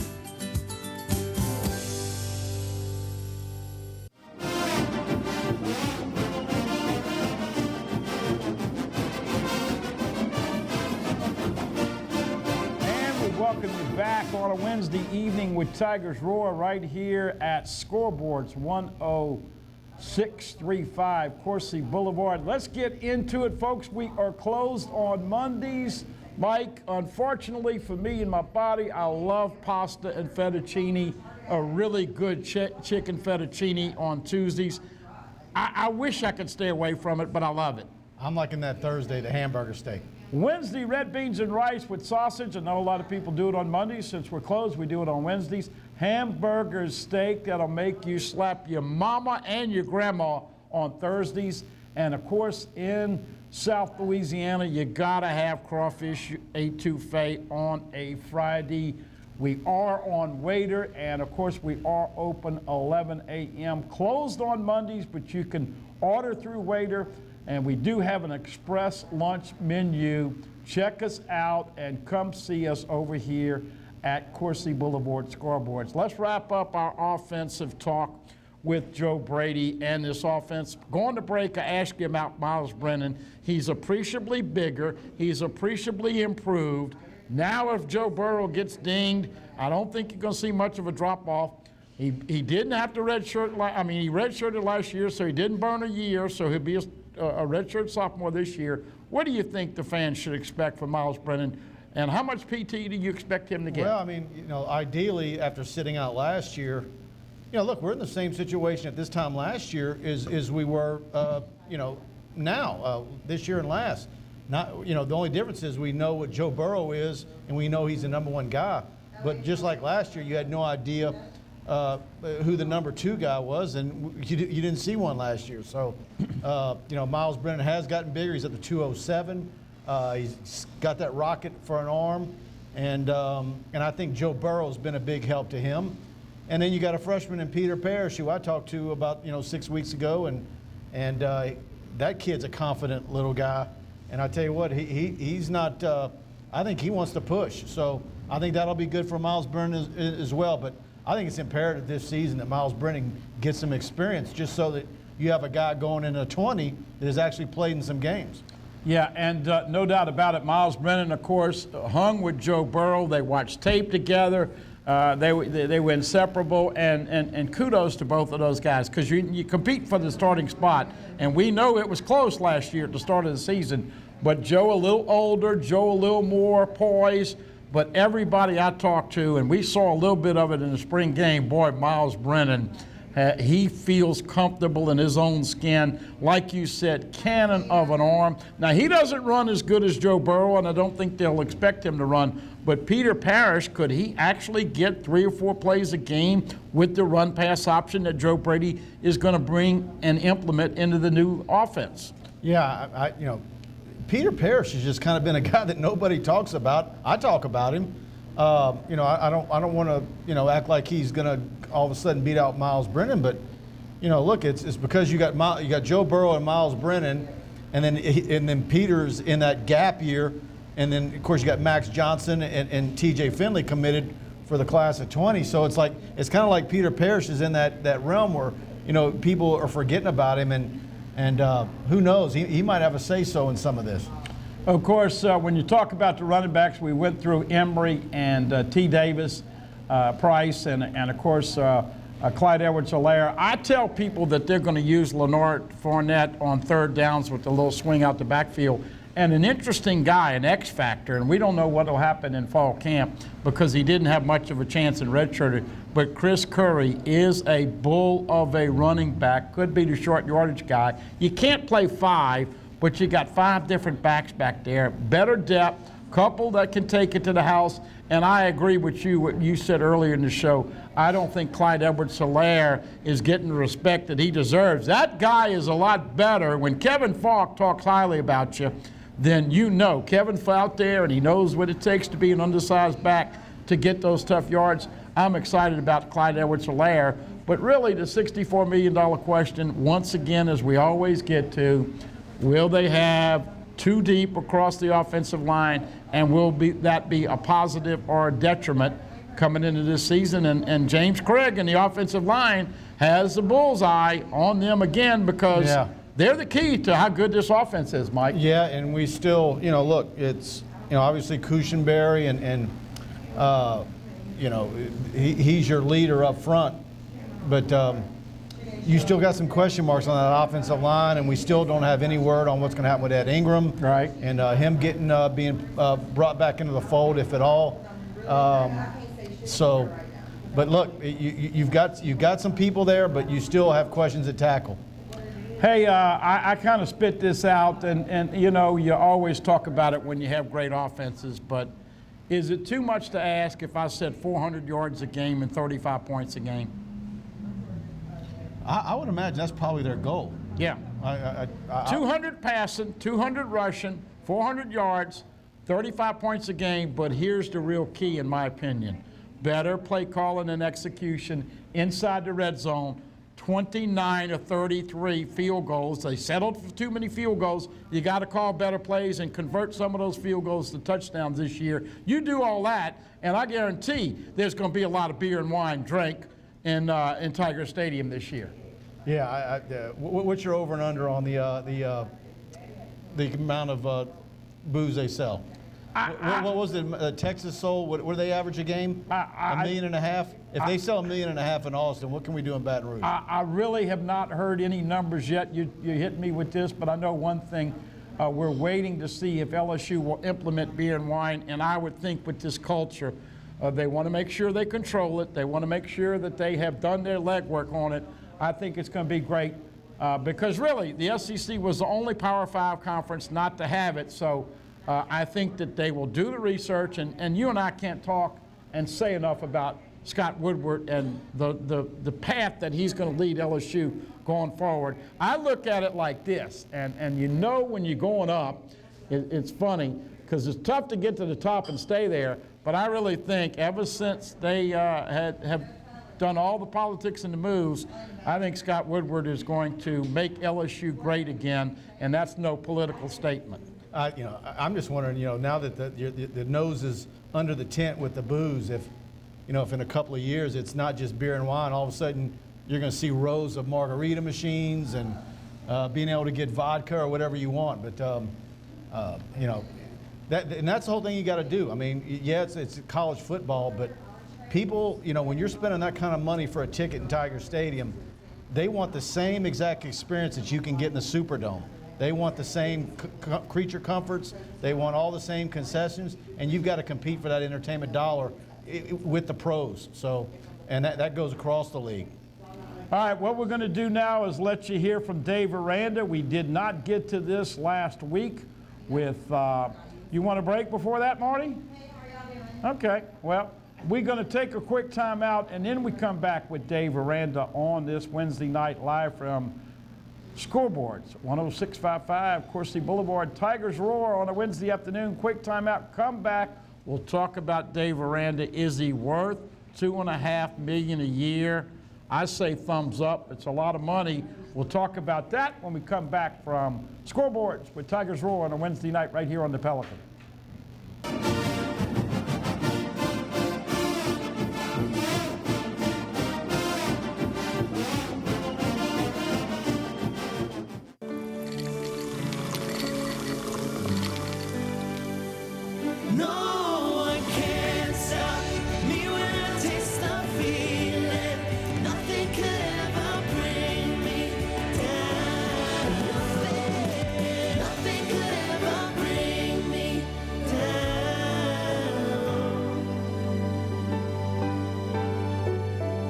Welcome you back on a Wednesday evening with Tigers Roar right here at Scoreboards 10635 Coursey Boulevard. Let's get into it, folks. We are closed on Mondays. Mike, unfortunately for me and my body, I love pasta and fettuccine, a really good chicken fettuccine on Tuesdays. I wish I could stay away from it, but I love it. I'm liking that Thursday, the hamburger steak. Wednesday, red beans and rice with sausage. I know a lot of people do it on Mondays. Since we're closed, we do it on Wednesdays. Hamburger steak that'll make you slap your mama and your grandma on Thursdays. And, of course, in South Louisiana, you got to have crawfish etouffee on a Friday. We are on Waiter, and, of course, we are open 11 a.m. Closed on Mondays, but you can order through Waiter. And we do have an express lunch menu. Check us out and come see us over here at Coursey Boulevard Scoreboards. Let's wrap up our offensive talk with Joe Brady and this offense. Going to break, I asked you about Myles Brennan. He's appreciably bigger. He's appreciably improved. Now if Joe Burrow gets dinged, I don't think you're going to see much of a drop-off. He didn't have to redshirt. He redshirted last year, so he didn't burn a year, so he'll be a redshirt sophomore this year. What do you think the fans should expect from Myles Brennan, and how much PT do you expect him to get? Well, ideally, after sitting out last year, look, we're in the same situation at this time last year as we were, now, this year and last. The only difference is we know what Joe Burrow is, and we know he's the number one guy. But just like last year, you had no idea who the number two guy was, and you didn't see one last year. So, Myles Brennan has gotten bigger. He's at the 207. He's got that rocket for an arm, and I think Joe Burrow's been a big help to him. And then you got a freshman in Peter Parrish, who I talked to about 6 weeks ago, and that kid's a confident little guy. And I tell you what, he's not. I think he wants to push. So I think that'll be good for Myles Brennan as well. But I think it's imperative this season that Myles Brennan gets some experience, just so that you have a guy going into 20 that has actually played in some games. Yeah, and no doubt about it, Myles Brennan, of course, hung with Joe Burrow. They watched tape together. They were inseparable, and kudos to both of those guys, because you compete for the starting spot, and we know it was close last year at the start of the season, but Joe a little older, Joe a little more poised. But everybody I talked to, and we saw a little bit of it in the spring game, boy, Myles Brennan, he feels comfortable in his own skin. Like you said, cannon of an arm. Now, he doesn't run as good as Joe Burrow, and I don't think they'll expect him to run. But Peter Parrish, could he actually get 3 or 4 plays a game with the run-pass option that Joe Brady is going to bring and implement into the new offense? Yeah, Peter Parrish has just kind of been a guy that nobody talks about. I talk about him. I don't want to act like he's going to all of a sudden beat out Myles Brennan, but you know, look, it's because you got Joe Burrow and Miles Brennan, and then Peters in that gap year, and then of course you got Max Johnson and T.J. Finley committed for the class of 20. So it's kind of like Peter Parrish is in that realm where, you know, people are forgetting about him, and who knows, he might have a say-so in some of this. Of course, when you talk about the running backs, we went through Emory and T. Davis, Price, and of course Clyde Edwards-Helaire. I tell people that they're going to use Leonard Fournette on third downs with a little swing out the backfield. And an interesting guy, an X factor, and we don't know what will happen in fall camp because he didn't have much of a chance in redshirted, but Chris Curry is a bull of a running back, could be the short yardage guy. You can't play 5, but you got 5 different backs back there, better depth, couple that can take it to the house, and I agree with you, what you said earlier in the show. I don't think Clyde Edwards-Helaire is getting the respect that he deserves. That guy is a lot better. When Kevin Falk talks highly about you, then you know Kevin's out there and he knows what it takes to be an undersized back to get those tough yards. I'm excited about Clyde Edwards-Helaire, but really the $64 million question, once again, as we always get to, will they have 2 deep across the offensive line, and will that be a positive or a detriment coming into this season? And James Craig and the offensive line has the bullseye on them again because they're the key to how good this offense is, Mike. Yeah, and we still, you know, look, it's, you know, obviously Cushenberry and you know, he's your leader up front, but you still got some question marks on that offensive line, and we still don't have any word on what's going to happen with Ed Ingram. Right. And him getting being brought back into the fold, if at all. So, but look, you've got some people there, but you still have questions at tackle. Hey, I kind of spit this out, and you know, you always talk about it when you have great offenses, but is it too much to ask if I said 400 yards a game and 35 points a game? I would imagine that's probably their goal. Yeah. 200 passing, 200 rushing, 400 yards, 35 points a game, but here's the real key in my opinion. Better play calling and execution inside the red zone. 29 of 33 field goals. They settled for too many field goals. You got to call better plays and convert some of those field goals to touchdowns this year. You do all that, and I guarantee there's going to be a lot of beer and wine drank in Tiger Stadium this year. Yeah, what's your over and under on the amount of booze they sell? What was it? Texas Soul. What do they average a game? $1.5 million. If they sell $1.5 million in Austin, what can we do in Baton Rouge? I really have not heard any numbers yet. You hit me with this, but I know one thing. We're waiting to see if LSU will implement beer and wine, and I would think with this culture, they want to make sure they control it. They want to make sure that they have done their legwork on it. I think it's going to be great because really the SEC was the only Power 5 conference not to have it. So I think that they will do the research, and you and I can't talk and say enough about Scott Woodward and the path that he's going to lead LSU going forward. I look at it like this, and you know when you're going up, it's funny because it's tough to get to the top and stay there, but I really think ever since they have done all the politics and the moves, I think Scott Woodward is going to make LSU great again, and that's no political statement. You know, I'm just wondering, you know, now that the nose is under the tent with the booze, if in a couple of years it's not just beer and wine, all of a sudden you're going to see rows of margarita machines and being able to get vodka or whatever you want. But you know, that's the whole thing you got to do. I mean, yeah, it's college football, but people, you know, when you're spending that kind of money for a ticket in Tiger Stadium, they want the same exact experience that you can get in the Superdome. They want the same creature comforts. They want all the same concessions, and you've got to compete for that entertainment dollar with the pros. So, and that goes across the league. All right, what we're going to do now is let you hear from Dave Aranda. We did not get to this last week with, you want a break before that, Marty? Okay, well, we're going to take a quick time out, and then we come back with Dave Aranda on this Wednesday night live from Scoreboards, 106.55 Coursey Boulevard. Tigers roar on a Wednesday afternoon. Quick timeout. Come back. We'll talk about Dave Aranda. Is he worth $2.5 million a year? I say thumbs up. It's a lot of money. We'll talk about that when we come back from Scoreboards with Tigers Roar on a Wednesday night right here on the Pelican.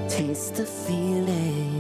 Taste the feeling.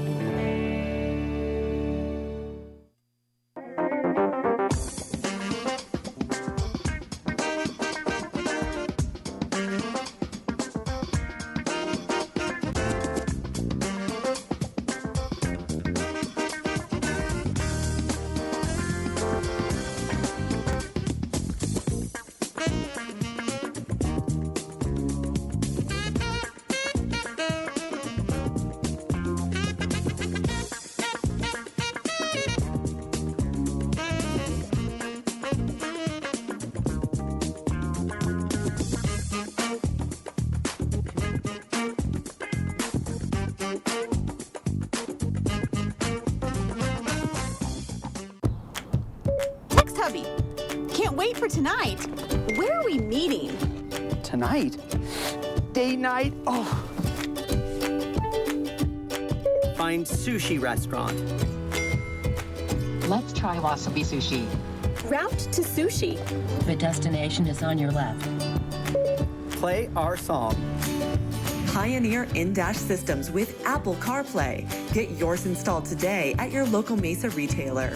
Hubby. Can't wait for tonight. Where are we meeting? Tonight? Date night? Oh. Find sushi restaurant. Let's try wasabi sushi. Route to sushi. The destination is on your left. Play our song. Pioneer in-dash systems with Apple CarPlay. Get yours installed today at your local Mesa retailer.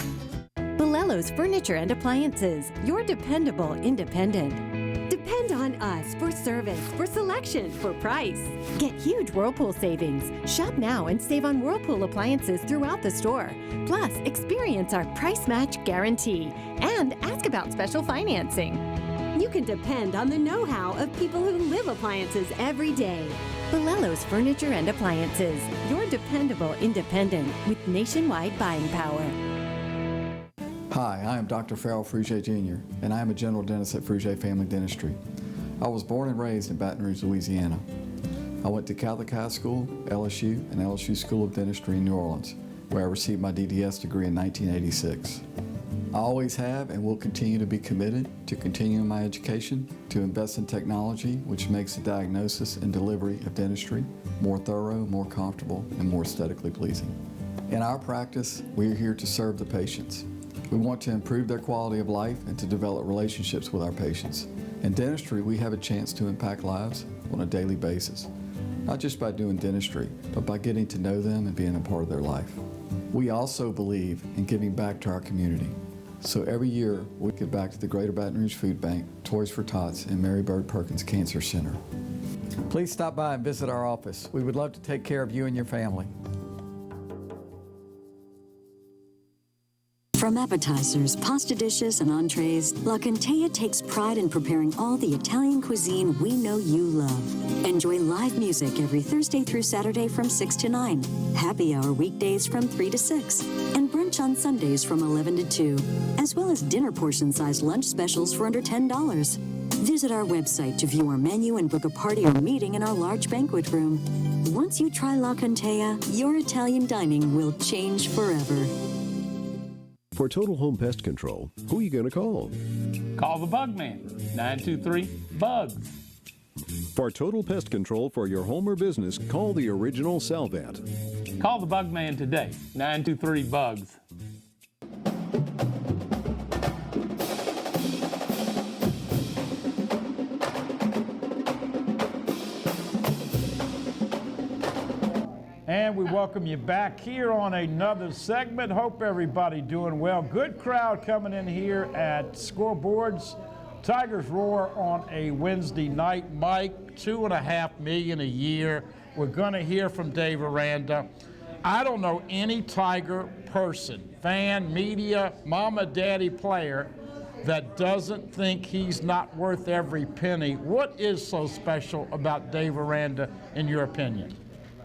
Bolello's Furniture and Appliances, your dependable independent. Depend on us for service, for selection, for price. Get huge Whirlpool savings. Shop now and save on Whirlpool appliances throughout the store. Plus, experience our price match guarantee and ask about special financing. You can depend on the know-how of people who live appliances every day. Bolello's Furniture and Appliances, your dependable independent with nationwide buying power. Hi, I am Dr. Farrell Frugier Jr., and I am a general dentist at Frugier Family Dentistry. I was born and raised in Baton Rouge, Louisiana. I went to Catholic High School, LSU, and LSU School of Dentistry in New Orleans, where I received my DDS degree in 1986. I always have and will continue to be committed to continuing my education, to invest in technology which makes the diagnosis and delivery of dentistry more thorough, more comfortable, and more aesthetically pleasing. In our practice, we are here to serve the patients. We want to improve their quality of life and to develop relationships with our patients. In dentistry, we have a chance to impact lives on a daily basis, not just by doing dentistry, but by getting to know them and being a part of their life. We also believe in giving back to our community. So every year, we give back to the Greater Baton Rouge Food Bank, Toys for Tots, and Mary Bird Perkins Cancer Center. Please stop by and visit our office. We would love to take care of you and your family. From appetizers, pasta dishes, and entrees, La Contea takes pride in preparing all the Italian cuisine we know you love. Enjoy live music every Thursday through Saturday from 6 to 9, happy hour weekdays from 3 to 6, and brunch on Sundays from 11 to 2, as well as dinner portion-sized lunch specials for under $10. Visit our website to view our menu and book a party or meeting in our large banquet room. Once you try La Contea, your Italian dining will change forever. For Total Home Pest Control, who are you going to call? Call the Bug Man, 923-BUGS. For total pest control for your home or business, call the original Salvant. Call the Bug Man today, 923-BUGS. And we welcome you back here on another segment. Hope everybody doing well. Good crowd coming in here at Scoreboards. Tigers Roar on a Wednesday night. Mike, $2.5 million a year. We're going to hear from Dave Aranda. I don't know any Tiger person, fan, media, mama, daddy, player that doesn't think he's not worth every penny. What is so special about Dave Aranda, in your opinion?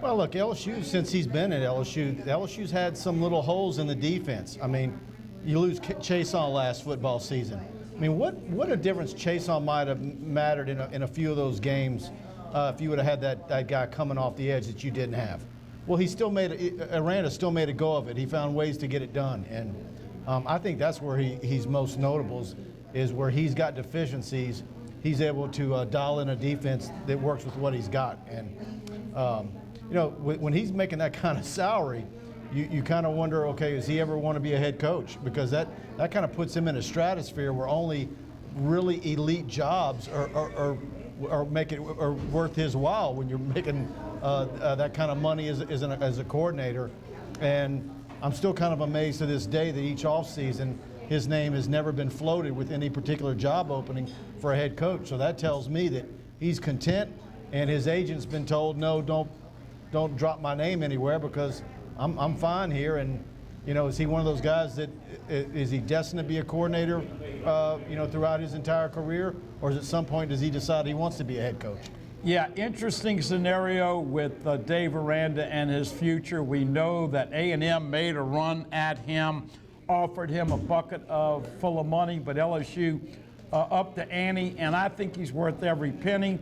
Well, look, LSU, since he's been at LSU's had some little holes in the defense. I mean, you lose Chason last football season. I mean, what a difference Chason might have mattered in a few of those games if you would have had that guy coming off the edge that you didn't have. Well, Aranda still made a go of it. He found ways to get it done, and I think that's where he's most notable is where he's got deficiencies. He's able to dial in a defense that works with what he's got, and you know, when he's making that kind of salary, you kind of wonder, okay, does he ever want to be a head coach? Because that kind of puts him in a stratosphere where only really elite jobs are worth his while when you're making that kind of money as a coordinator. And I'm still kind of amazed to this day that each offseason his name has never been floated with any particular job opening for a head coach. So that tells me that he's content, and his agent's been told, no, don't drop my name anywhere because I'm fine here. And you know, is he one of those guys that is he destined to be a coordinator, you know, throughout his entire career, or is at some point does he decide he wants to be a head coach? Yeah, interesting scenario with Dave Aranda and his future. We know that A&M made a run at him, offered him a bucket full of money, but LSU upped the ante, and I think he's worth every penny.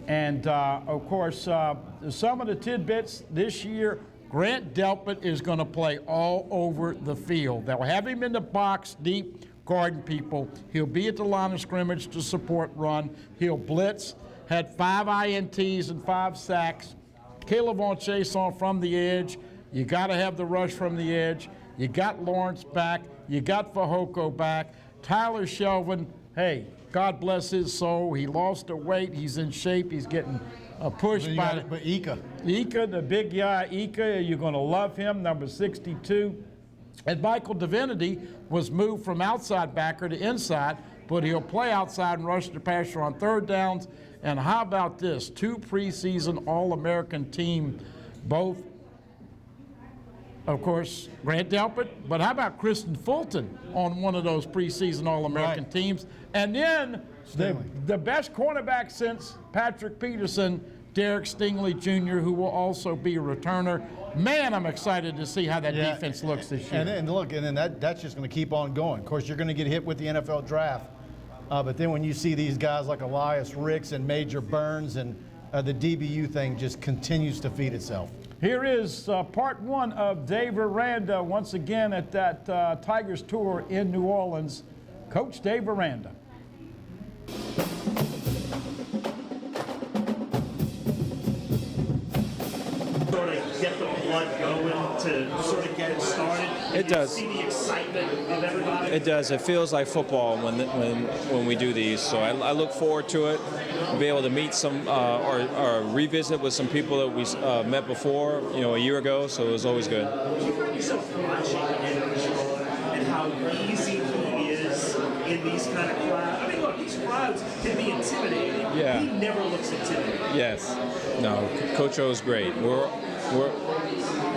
And of course, some of the tidbits this year, Grant Delpit is going to play all over the field. They'll have him in the box deep, guarding people. He'll be at the line of scrimmage to support run. He'll blitz. Had 5 INTs and 5 sacks. Caleb on Chason from the edge. You got to have the rush from the edge. You got Lawrence back. You got Fehoko back. Tyler Shelvin, hey, God bless his soul. He lost the weight. He's in shape. He's getting pushed by Ika. Ika, the big guy, Ika, you're going to love him, number 62. And Michael Divinity was moved from outside backer to inside, but he'll play outside and rush the passer on third downs. And how about this? 2 preseason All-American team, both, of course, Grant Delpit, but how about Kristen Fulton on one of those preseason All-American teams? And then the best cornerback since Patrick Peterson, Derek Stingley Jr., who will also be a returner. Man, I'm excited to see how that defense looks this year. And then that's just going to keep on going. Of course, you're going to get hit with the NFL draft. But then when you see these guys like Elias Ricks and Major Burns, and the DBU thing just continues to feed itself. Here is part 1 of Dave Aranda once again at that Tigers tour in New Orleans. Coach Dave Aranda. Sort of get the blood going to sort of get it started. It does. See the excitement of everybody. It does. It feels like football when we do these. So I look forward to it. Be able to meet some or revisit with some people that we met before, you know, a year ago. So it was always good. You find yourself watching and how easy he is in these kind of crowds. I mean, look, these crowds can be intimidating. Yeah. He never looks intimidating. Yes. No, Coach O is great.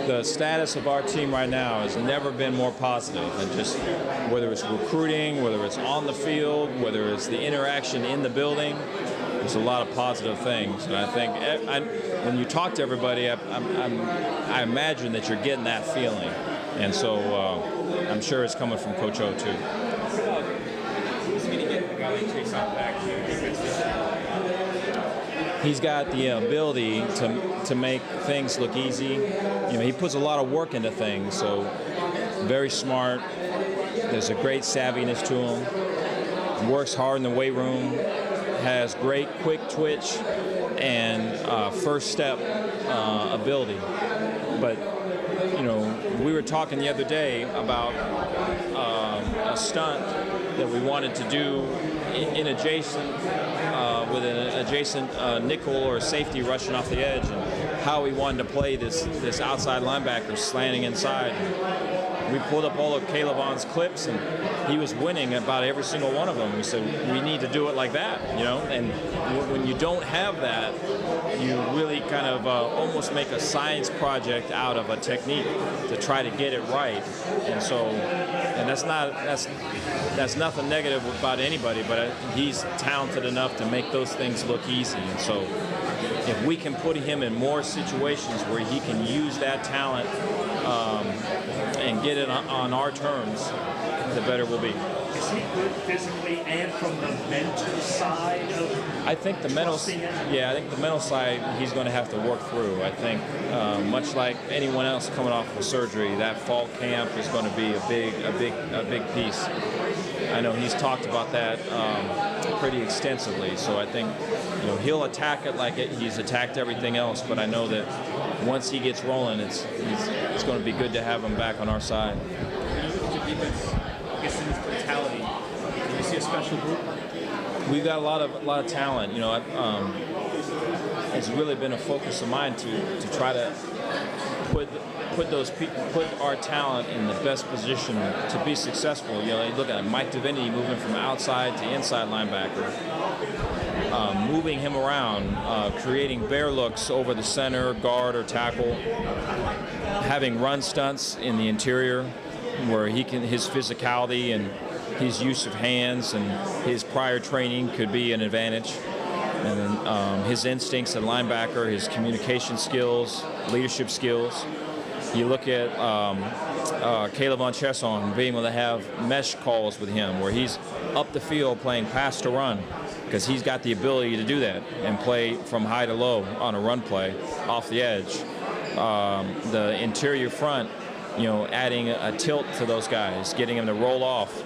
The status of our team right now has never been more positive, and just whether it's recruiting, whether it's on the field, whether it's the interaction in the building, there's a lot of positive things. And I think when you talk to everybody, I imagine that you're getting that feeling, and so I'm sure it's coming from Coach O too. He's got the ability to make things look easy. You know, he puts a lot of work into things, so very smart. There's a great savviness to him. Works hard in the weight room. Has great quick twitch and first step ability. But you know, we were talking the other day about a stunt that we wanted to do in adjacent with an adjacent nickel or safety rushing off the edge, and how we wanted to play this outside linebacker slanting inside. we pulled up all of Calebon's clips, and he was winning about every single one of them. We said, we need to do it like that, you know? And when you don't have that, you really kind of almost make a science project out of a technique to try to get it right. And so, and that's nothing negative about anybody, but he's talented enough to make those things look easy. And so if we can put him in more situations where he can use that talent and get it on our terms, the better we'll be. Is he good physically and from the mental side of? I think the mental, I think the mental side he's going to have to work through. I think much like anyone else coming off of surgery, that fall camp is going to be a big piece. I know he's talked about that pretty extensively. So I think he'll attack it like he's attacked everything else. But I know that once he gets rolling, it's going to be good to have him back on our side. I guess in its totality, do you see a special group? We've got a lot of talent. It's really been a focus of mine to try to put our talent in the best position to be successful. You look at Mike Divinity moving from outside to inside linebacker, moving him around, creating bear looks over the center, guard, or tackle, having run stunts in the interior where his physicality and his use of hands and his prior training could be an advantage. And then his instincts at linebacker, his communication skills, leadership skills. You look at Calebon Chesson being able to have mesh calls with him where he's up the field playing pass to run because he's got the ability to do that and play from high to low on a run play off the edge. The interior front, adding a tilt to those guys, getting them to roll off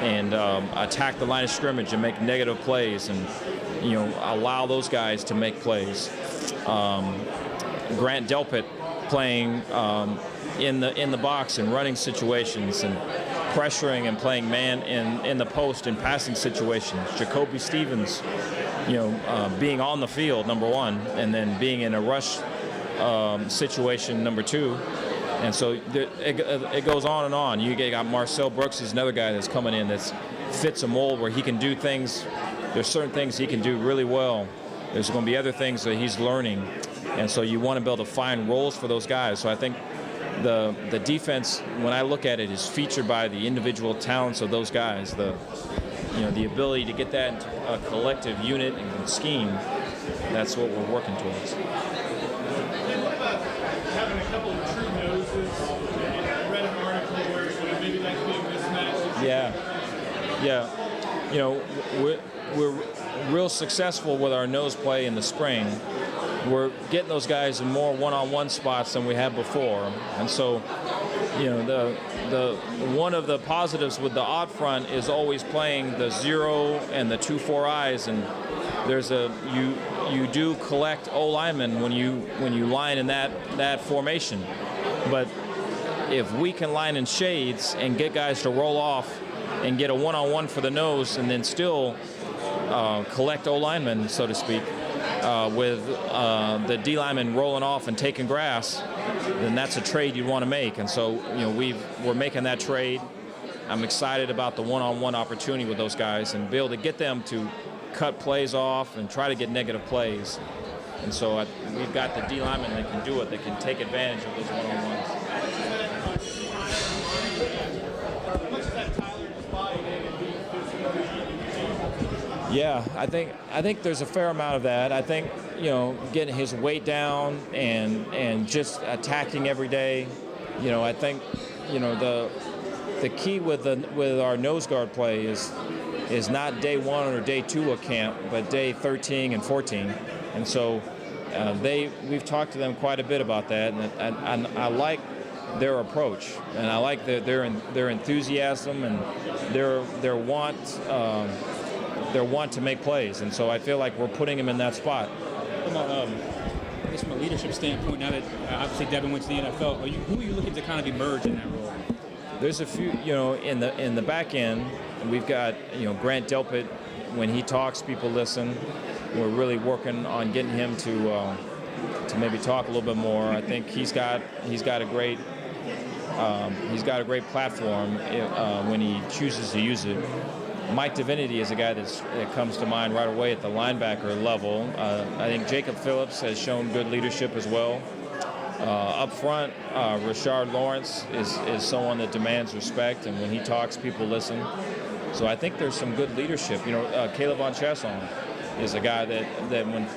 and attack the line of scrimmage and make negative plays and, allow those guys to make plays. Grant Delpit playing in the box and running situations and pressuring and playing man in the post and passing situations. Jacoby Stevens, being on the field, number one, and then being in a rush situation, number two. And so it goes on and on. You got Marcel Brooks is another guy that's coming in that fits a mold where he can do things. There's certain things he can do really well. There's going to be other things that he's learning. And so you want to be able to find roles for those guys. So I think the defense, when I look at it, is featured by the individual talents of those guys. The ability to get that into a collective unit and scheme. That's what we're working towards. What about having a couple of true noses? I read an article where maybe that could be a mismatch. Yeah. We're real successful with our nose play in the spring. We're getting those guys in more one-on-one spots than we had before, and so the one of the positives with the odd front is always playing the 0 and the 2-4 eyes, and there's you do collect O linemen when you line in that formation, but if we can line in shades and get guys to roll off and get a one-on-one for the nose and then still collect O linemen, so to speak, with the D lineman rolling off and taking grass, then that's a trade you want to make. And so we're making that trade. I'm excited about the one-on-one opportunity with those guys and be able to get them to cut plays off and try to get negative plays. And so we've got the D linemen that can do it, that can take advantage of those one-on-ones. Yeah, I think there's a fair amount of that. I think getting his weight down and just attacking every day. I think the key with our nose guard play is not day 1 or day 2 of camp, but day 13 and 14. And so we've talked to them quite a bit about that, and I like their approach, and I like their enthusiasm and their want to make plays, and so I feel like we're putting them in that spot. I guess from a leadership standpoint, now that obviously Devin went to the NFL, who are you looking to kind of emerge in that role? There's a few, in the back end, we've got Grant Delpit. When he talks, people listen. We're really working on getting him to maybe talk a little bit more. I think he's got a great he's got a great platform when he chooses to use it. Mike Divinity is a guy that comes to mind right away at the linebacker level. I think Jacob Phillips has shown good leadership as well. Up front, Rashard Lawrence is someone that demands respect, and when he talks, people listen. So I think there's some good leadership. Caleb Von Chesson is a guy that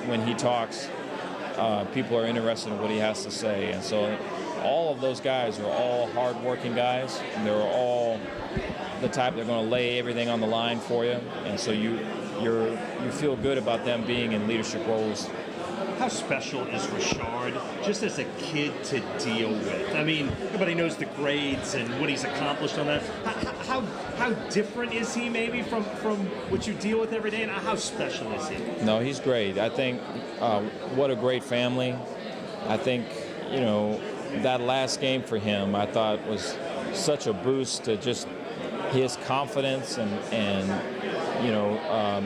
when he talks, people are interested in what he has to say. And so all of those guys are all hard-working guys. They're all the type that are going to lay everything on the line for you. And so you feel good about them being in leadership roles. How special is Rashard just as a kid to deal with? I mean, everybody knows the grades and what he's accomplished on that. How different is he maybe from what you deal with every day, and how special is he? No, he's great. I think what a great family. I think, that last game for him, I thought was such a boost to just his confidence and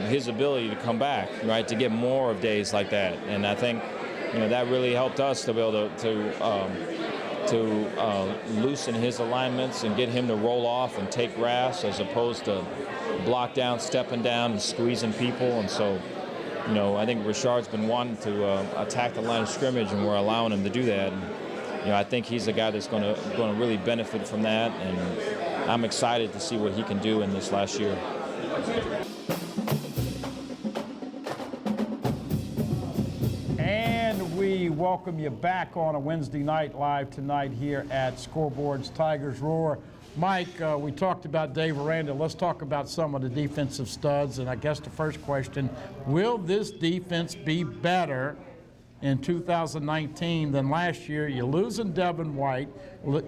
his ability to come back, right, to get more of days like that. And I think, that really helped us to be able to loosen his alignments and get him to roll off and take grass as opposed to block down, stepping down, and squeezing people. And so, I think Rashard's been wanting to attack the line of scrimmage, and we're allowing him to do that. And, I think he's a guy that's going to really benefit from that, and I'm excited to see what he can do in this last year. And we welcome you back on a Wednesday night live tonight here at Scoreboard's Tigers Roar. Mike, we talked about Dave Aranda. Let's talk about some of the defensive studs. And I guess the first question, will this defense be better in 2019 than last year? You're losing Devin White,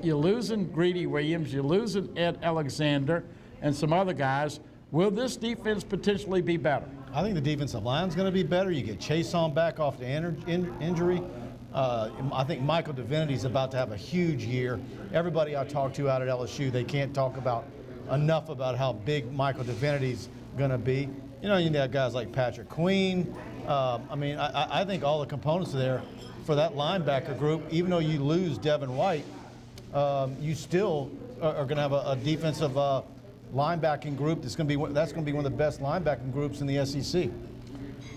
you're losing Greedy Williams, you're losing Ed Alexander and some other guys. Will this defense potentially be better? I think the defensive line's going to be better. You get Chason back off the injury. I think Michael Divinity's about to have a huge year. Everybody I talk to out at LSU, they can't talk about enough about how big Michael Divinity's going to be. You got guys like Patrick Queen. I think all the components are there for that linebacker group. Even though you lose Devin White, you still are going to have a defensive linebacking group that's going to be one of the best linebacking groups in the SEC.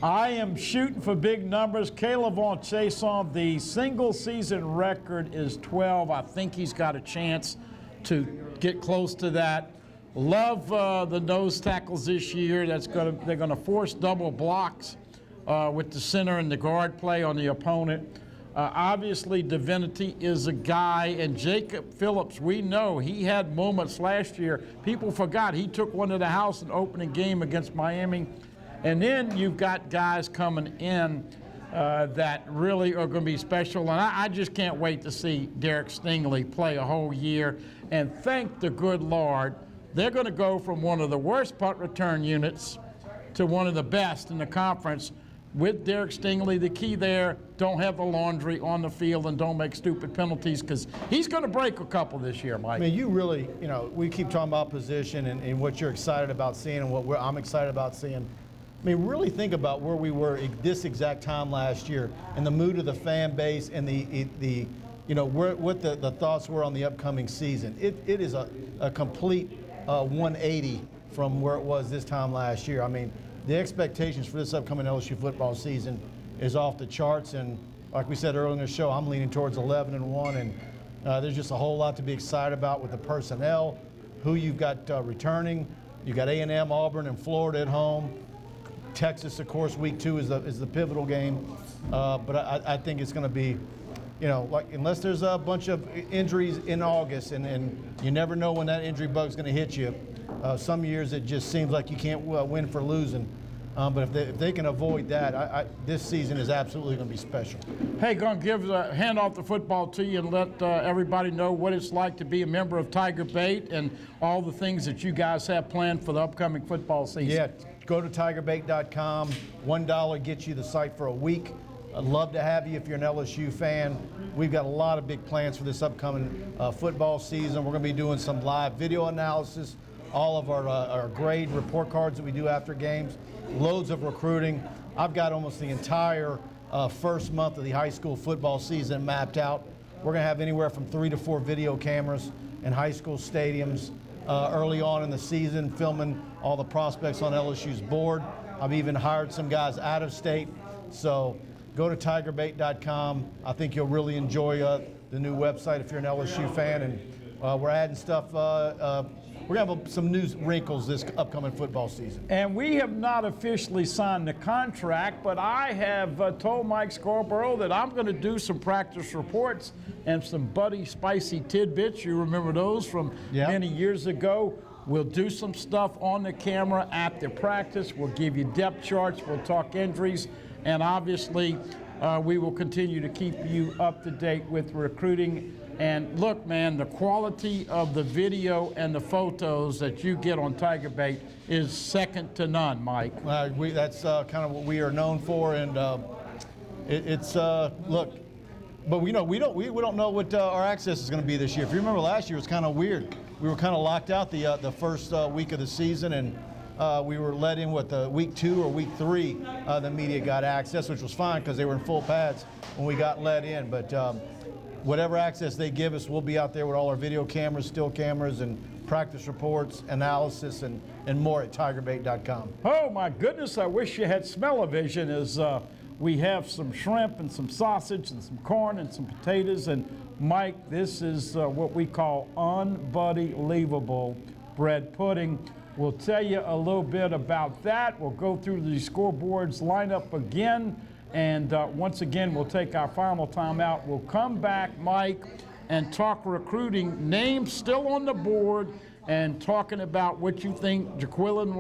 I am shooting for big numbers. Caleb Von Chason, the single season record is 12. I think he's got a chance to get close to that. Love the nose tackles this year. They're going to force double blocks with the center and the guard play on the opponent. Obviously, Divinity is a guy, and Jacob Phillips, we know he had moments last year. People forgot he took one to the house in the opening game against Miami. And then you've got guys coming in that really are going to be special. And I just can't wait to see Derek Stingley play a whole year. And thank the good Lord, they're going to go from one of the worst punt return units to one of the best in the conference with Derek Stingley. The key there, don't have the laundry on the field and don't make stupid penalties, because he's going to break a couple this year, Mike. I mean, you really, we keep talking about position and what you're excited about seeing and what I'm excited about seeing. I mean, really think about where we were at this exact time last year and the mood of the fan base and what the thoughts were on the upcoming season. It is a complete 180 from where it was this time last year. I mean, the expectations for this upcoming LSU football season is off the charts, and like we said earlier in the show, I'm leaning towards 11-1, and there's just a whole lot to be excited about with the personnel, who you've got returning. You've got A&M, Auburn, and Florida at home. Texas, of course, week 2 is the pivotal game, but I think it's going to be, unless there's a bunch of injuries in August, and you never know when that injury bug's going to hit you. Some years it just seems like you can't win for losing. But if they can avoid that, this season is absolutely going to be special. Hey, going to hand off the football to you and let everybody know what it's like to be a member of Tiger Bait and all the things that you guys have planned for the upcoming football season. Yeah, go to tigerbait.com. $1 gets you the site for a week. I'd love to have you if you're an LSU fan. We've got a lot of big plans for this upcoming football season. We're going to be doing some live video analysis, all of our grade report cards that we do after games, loads of recruiting. I've got almost the entire first month of the high school football season mapped out. We're going to have anywhere from 3 to 4 video cameras in high school stadiums early on in the season, filming all the prospects on LSU's board. I've even hired some guys out of state. So go to tigerbait.com. I think you'll really enjoy the new website if you're an LSU fan. And we're adding stuff. We're going to have some new wrinkles this upcoming football season. And we have not officially signed the contract, but I have told Mike Scarborough that I'm going to do some practice reports and some Buddy Spicy tidbits. You remember those from many years ago. We'll do some stuff on the camera at the practice. We'll give you depth charts. We'll talk injuries. And obviously, we will continue to keep you up to date with recruiting. And look, man, the quality of the video and the photos that you get on Tiger Bait is second to none, Mike. That's kind of what we are known for, and look. But we don't know what our access is going to be this year. If you remember last year, it was kind of weird. We were kind of locked out the first week of the season, and we were let in with week 2 or week 3. The media got access, which was fine because they were in full pads when we got let in. But whatever access they give us, we'll be out there with all our video cameras, still cameras, and practice reports, analysis, and more at tigerbait.com. Oh my goodness, I wish you had smell-o-vision as we have some shrimp and some sausage and some corn and some potatoes. And Mike, this is what we call unbuddy-leavable bread pudding. We'll tell you a little bit about that. We'll go through the scoreboards lineup again. And once again, we'll take our final timeout. We'll come back, Mike, and talk recruiting. Names still on the board, and talking about what you think Jaquelin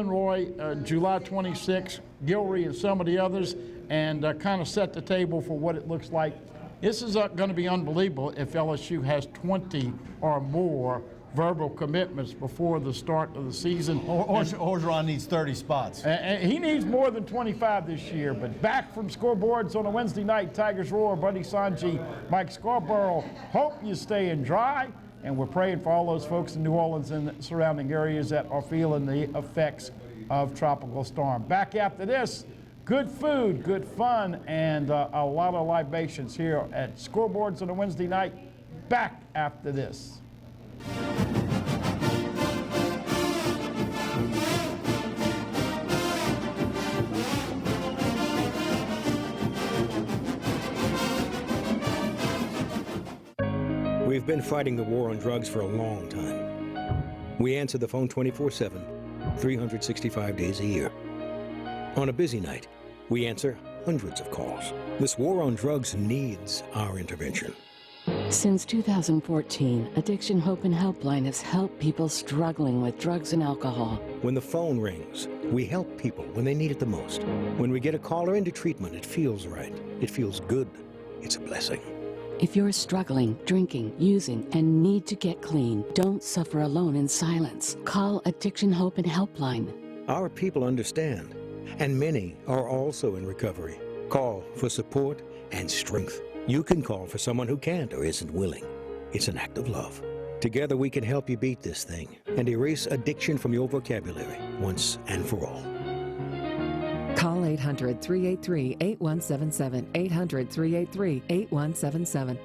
Roy, July 26, Gilry, and some of the others, and kind of set the table for what it looks like. This is going to be unbelievable if LSU has 20 or more verbal commitments before the start of the season. Orgeron needs 30 spots. And he needs more than 25 this year. But back from scoreboards on a Wednesday night, Tigers Roar, Buddy Sanji, Mike Scarborough. Hope you staying dry. And we're praying for all those folks in New Orleans and the surrounding areas that are feeling the effects of Tropical Storm. Back after this, good food, good fun, and a lot of libations here at Scoreboards on a Wednesday night. Back after this. We've been fighting the war on drugs for a long time. We answer the phone 24/7, 365 days a year. On a busy night, we answer hundreds of calls. This war on drugs needs our intervention. Since 2014, Addiction Hope and Helpline has helped people struggling with drugs and alcohol. When the phone rings, we help people when they need it the most. When we get a caller into treatment, it feels right. It feels good. It's a blessing. If you're struggling, drinking, using, and need to get clean, don't suffer alone in silence. Call Addiction Hope and Helpline. Our people understand, and many are also in recovery. Call for support and strength. You can call for someone who can't or isn't willing. It's an act of love. Together we can help you beat this thing and erase addiction from your vocabulary once and for all. Call 800-383-8177, 800-383-8177.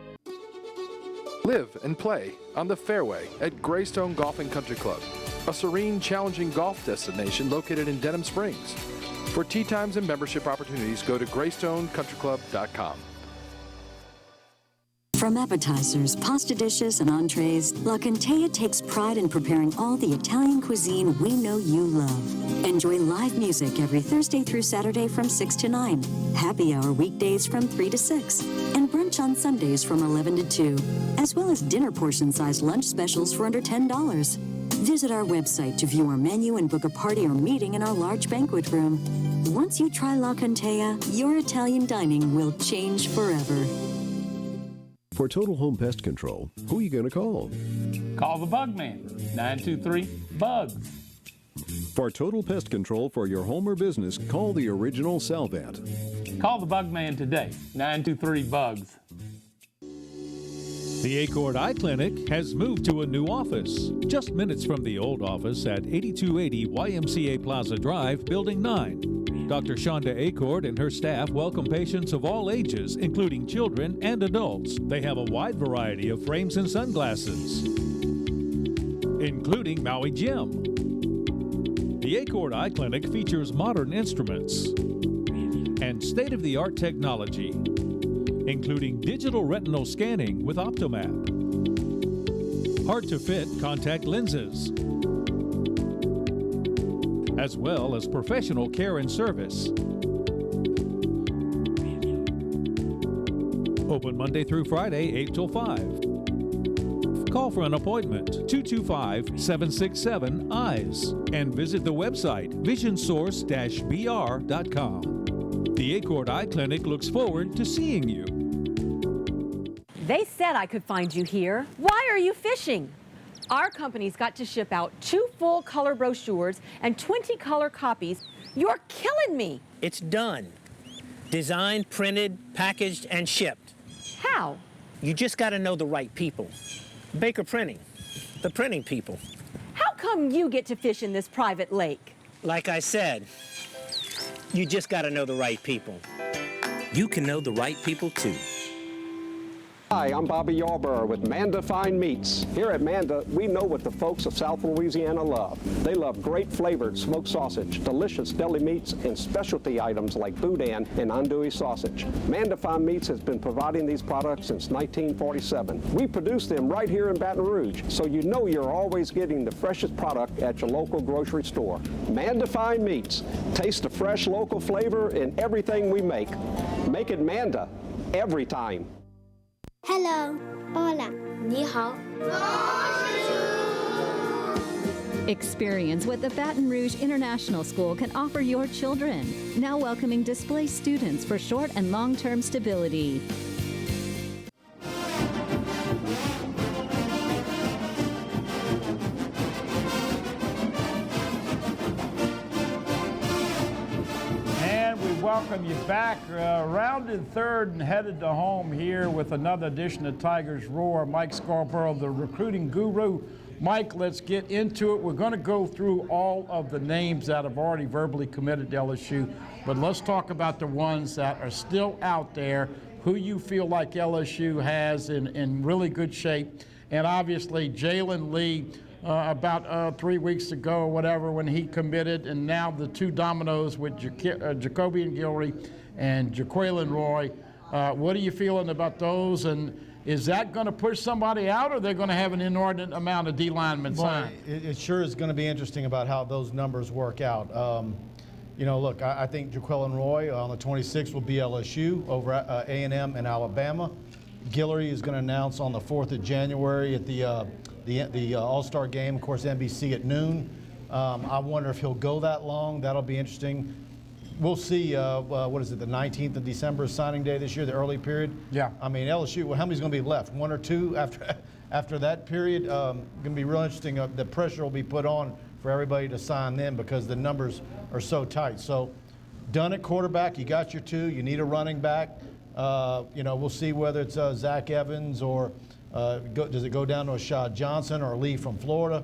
Live and play on the fairway at Greystone Golf and Country Club, a serene, challenging golf destination located in Denham Springs. For tee times and membership opportunities, go to GreystoneCountryClub.com. From appetizers, pasta dishes, and entrees, La Contea takes pride in preparing all the Italian cuisine we know you love. Enjoy live music every Thursday through Saturday from 6 to 9, happy hour weekdays from 3 to 6, and brunch on Sundays from 11 to 2, as well as dinner portion-sized lunch specials for under $10. Visit our website to view our menu and book a party or meeting in our large banquet room. Once you try La Contea, your Italian dining will change forever. For Total Home Pest Control, who are you going to call? Call the Bug Man, 923-BUGS. For total pest control for your home or business, call the original Salvat. Call the Bug Man today, 923-BUGS. The Acord Eye Clinic has moved to a new office, just minutes from the old office at 8280 YMCA Plaza Drive, Building 9. Dr. Shonda Acord and her staff welcome patients of all ages, including children and adults. They have a wide variety of frames and sunglasses, including Maui Jim. The Acord Eye Clinic features modern instruments and state-of-the-art technology, including digital retinal scanning with Optomap, hard-to-fit contact lenses, as well as professional care and service. Open Monday through Friday, 8 till 5. Call for an appointment, 225-767-EYES, and visit the website, visionsource-br.com. The Acord Eye Clinic looks forward to seeing you. They said I could find you here. Why are you fishing? Our company's got to ship out 2 full color brochures and 20 color copies. You're killing me. It's done. Designed, printed, packaged, and shipped. How? You just got to know the right people. Baker Printing, the printing people. How come you get to fish in this private lake? Like I said, you just got to know the right people. You can know the right people too. Hi, I'm Bobby Yarborough with Manda Fine Meats. Here at Manda, we know what the folks of South Louisiana love. They love great flavored smoked sausage, delicious deli meats, and specialty items like boudin and andouille sausage. Manda Fine Meats has been providing these products since 1947. We produce them right here in Baton Rouge, so you know you're always getting the freshest product at your local grocery store. Manda Fine Meats. Taste the fresh local flavor in everything we make. Make it Manda every time. Hello. Hola. Ni hao. Experience what the Baton Rouge International School can offer your children. Now welcoming displaced students for short and long-term stability. Welcome you back, rounded third and headed to home here with another edition of Tigers Roar. Mike Scarborough, the recruiting guru. Mike, let's get into it. We're going to go through all of the names that have already verbally committed to LSU, but let's talk about the ones that are still out there, who you feel like LSU has in really good shape. And obviously, Jalen Lee, about 3 weeks ago or whatever when he committed, and now the 2 dominoes with Jacobian Guillory and Jaquelin Roy. What are you feeling about those, and is that going to push somebody out, or they're going to have an inordinate amount of D linemen signed? It sure is going to be interesting about how those numbers work out. Look, I think Jaquelin Roy on the 26th will be LSU over at A&M and Alabama. Guillory is going to announce on the 4th of January at the All-Star game, of course, NBC at noon. I wonder if he'll go that long. That'll be interesting. We'll see, what is it, the 19th of December is signing day this year, the early period? Yeah. I mean, LSU, well, how many's going to be left? 1 or 2 after that period? Going to be real interesting. The pressure will be put on for everybody to sign them because the numbers are so tight. So, done at quarterback. You got your 2. You need a running back. We'll see whether it's Zach Evans or does it go down to Ashad Johnson or Lee from Florida?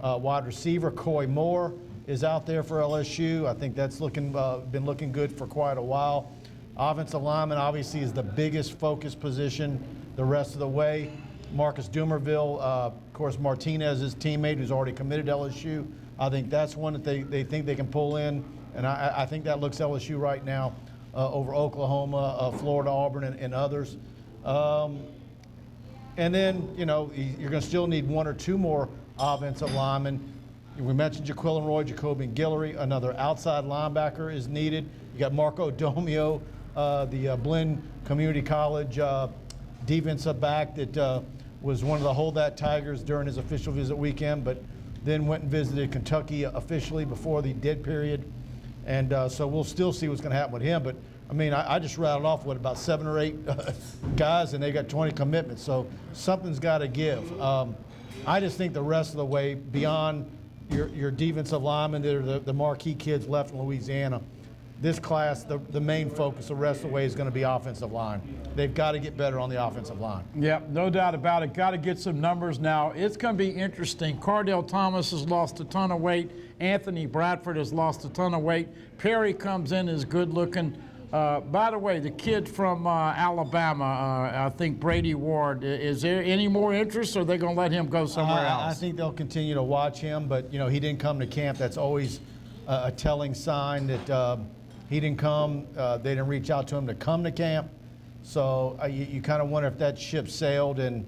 Wide receiver Coy Moore is out there for LSU. I think that's been looking good for quite a while. Offensive lineman obviously is the biggest focus position the rest of the way. Marcus Dumerville, of course, Martinez's teammate who's already committed to LSU. I think that's one that they think they can pull in, and I think that looks LSU right now over Oklahoma, Florida, Auburn, and others. And then, you're going to still need 1 or 2 more offensive linemen. We mentioned Jaquelin Roy, Jacobian Guillory. Another outside linebacker is needed. You got Marco Domio, the Blinn Community College defensive back that was one of the Hold That Tigers during his official visit weekend, but then went and visited Kentucky officially before the dead period. And so we'll still see what's going to happen with him. But, I mean, I just rattled off, about 7 or 8 guys, and they got 20 commitments. So something's got to give. I just think the rest of the way, beyond your defensive linemen that are the marquee kids left in Louisiana, this class, the main focus the rest of the way is going to be offensive line. They've got to get better on the offensive line. Yep, no doubt about it. Got to get some numbers now. It's going to be interesting. Cardell Thomas has lost a ton of weight. Anthony Bradford has lost a ton of weight. Perry comes in, is good looking. By the way, the kid from Alabama, I think Brady Ward, is there any more interest, or are they going to let him go somewhere else? I think they'll continue to watch him, but he didn't come to camp. That's always a telling sign that he didn't come. They didn't reach out to him to come to camp. So you kind of wonder if that ship sailed, and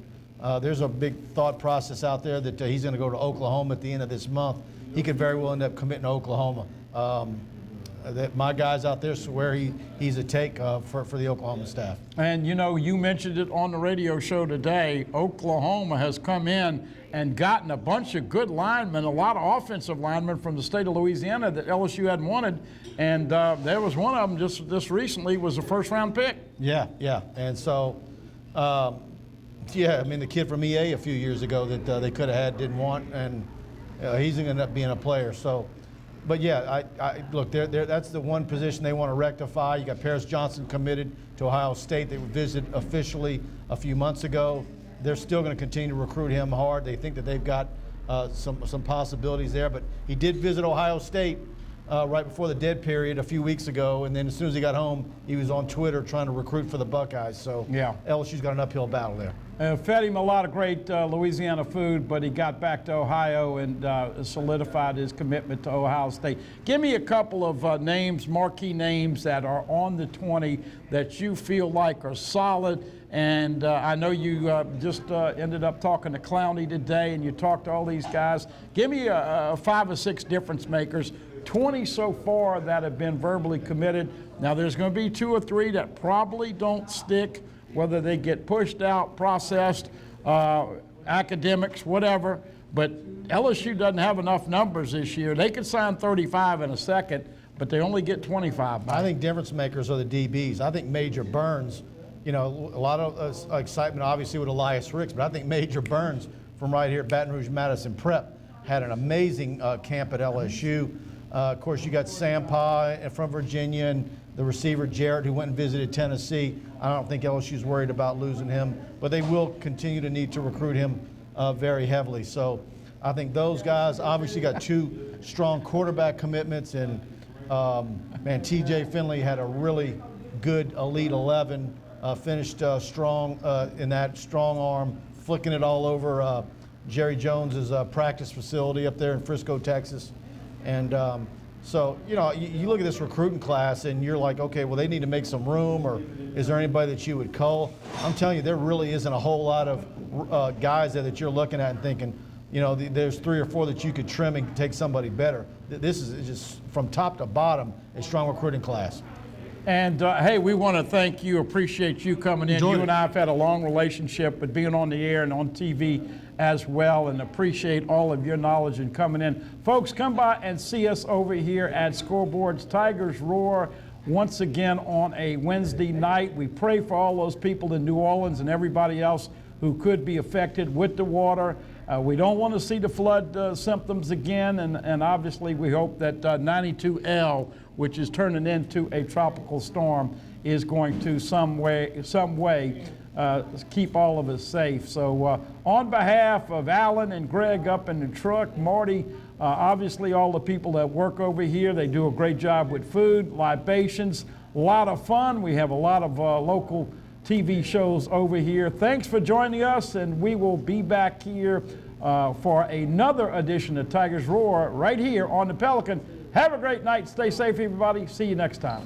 there's a big thought process out there that he's going to go to Oklahoma at the end of this month. He could very well end up committing to Oklahoma. That my guys out there swear he's a take for the Oklahoma staff. And you mentioned it on the radio show today. Oklahoma has come in and gotten a bunch of good linemen, a lot of offensive linemen from the state of Louisiana that LSU hadn't wanted. And there was one of them just recently was a first-round pick. Yeah. And so, I mean, the kid from EA a few years ago that they could have had didn't want, and he's going to end up being a player. So. But yeah, look, that's the one position they want to rectify. You got Paris Johnson committed to Ohio State. They visited officially a few months ago. They're still going to continue to recruit him hard. They think that they've got some possibilities there. But he did visit Ohio State right before the dead period a few weeks ago, and then as soon as he got home, he was on Twitter trying to recruit for the Buckeyes. So yeah, LSU's got an uphill battle there. Fed him a lot of great Louisiana food, but he got back to Ohio and solidified his commitment to Ohio State. Give me a couple of names, marquee names that are on the 20 that you feel like are solid. And I know you just ended up talking to Clowney today, and you talked to all these guys. Give me 5 or 6 difference makers. 20 so far that have been verbally committed. Now there's going to be 2 or 3 that probably don't stick, whether they get pushed out, processed, academics, whatever. But LSU doesn't have enough numbers this year. They could sign 35 in a second, but they only get 25 back. I think difference makers are the DBs. I think Major Burns, a lot of excitement obviously with Elias Ricks, but I think Major Burns from right here at Baton Rouge Madison Prep had an amazing camp at LSU. Of course, you got Sampa from Virginia and the receiver Jarrett, who went and visited Tennessee. I don't think LSU's worried about losing him, but they will continue to need to recruit him very heavily. So I think those guys obviously got 2 strong quarterback commitments, and TJ Finley had a really good Elite 11, finished strong in that strong arm, flicking it all over Jerry Jones's practice facility up there in Frisco, Texas. And so, you look at this recruiting class and you're like, okay, well, they need to make some room, or is there anybody that you would call? I'm telling you, there really isn't a whole lot of guys there that you're looking at and thinking, there's 3 or 4 that you could trim and take somebody better. This is just from top to bottom a strong recruiting class. And hey, we want to thank you, appreciate you coming in. You and I have had a long relationship, but being on the air and on TV as well, and appreciate all of your knowledge and coming in. Folks, come by and see us over here at Scoreboard's Tigers Roar once again on a Wednesday night. We pray for all those people in New Orleans and everybody else who could be affected with the water. We don't want to see the flood symptoms again, and obviously we hope that 92L, which is turning into a tropical storm, is going to some way keep all of us safe. So on behalf of Alan and Greg up in the truck, Marty, obviously all the people that work over here, they do a great job with food, libations, a lot of fun. We have a lot of local TV shows over here. Thanks for joining us, and we will be back here for another edition of Tigers Roar right here on the Pelican. Have a great night. Stay safe, everybody. See you next time.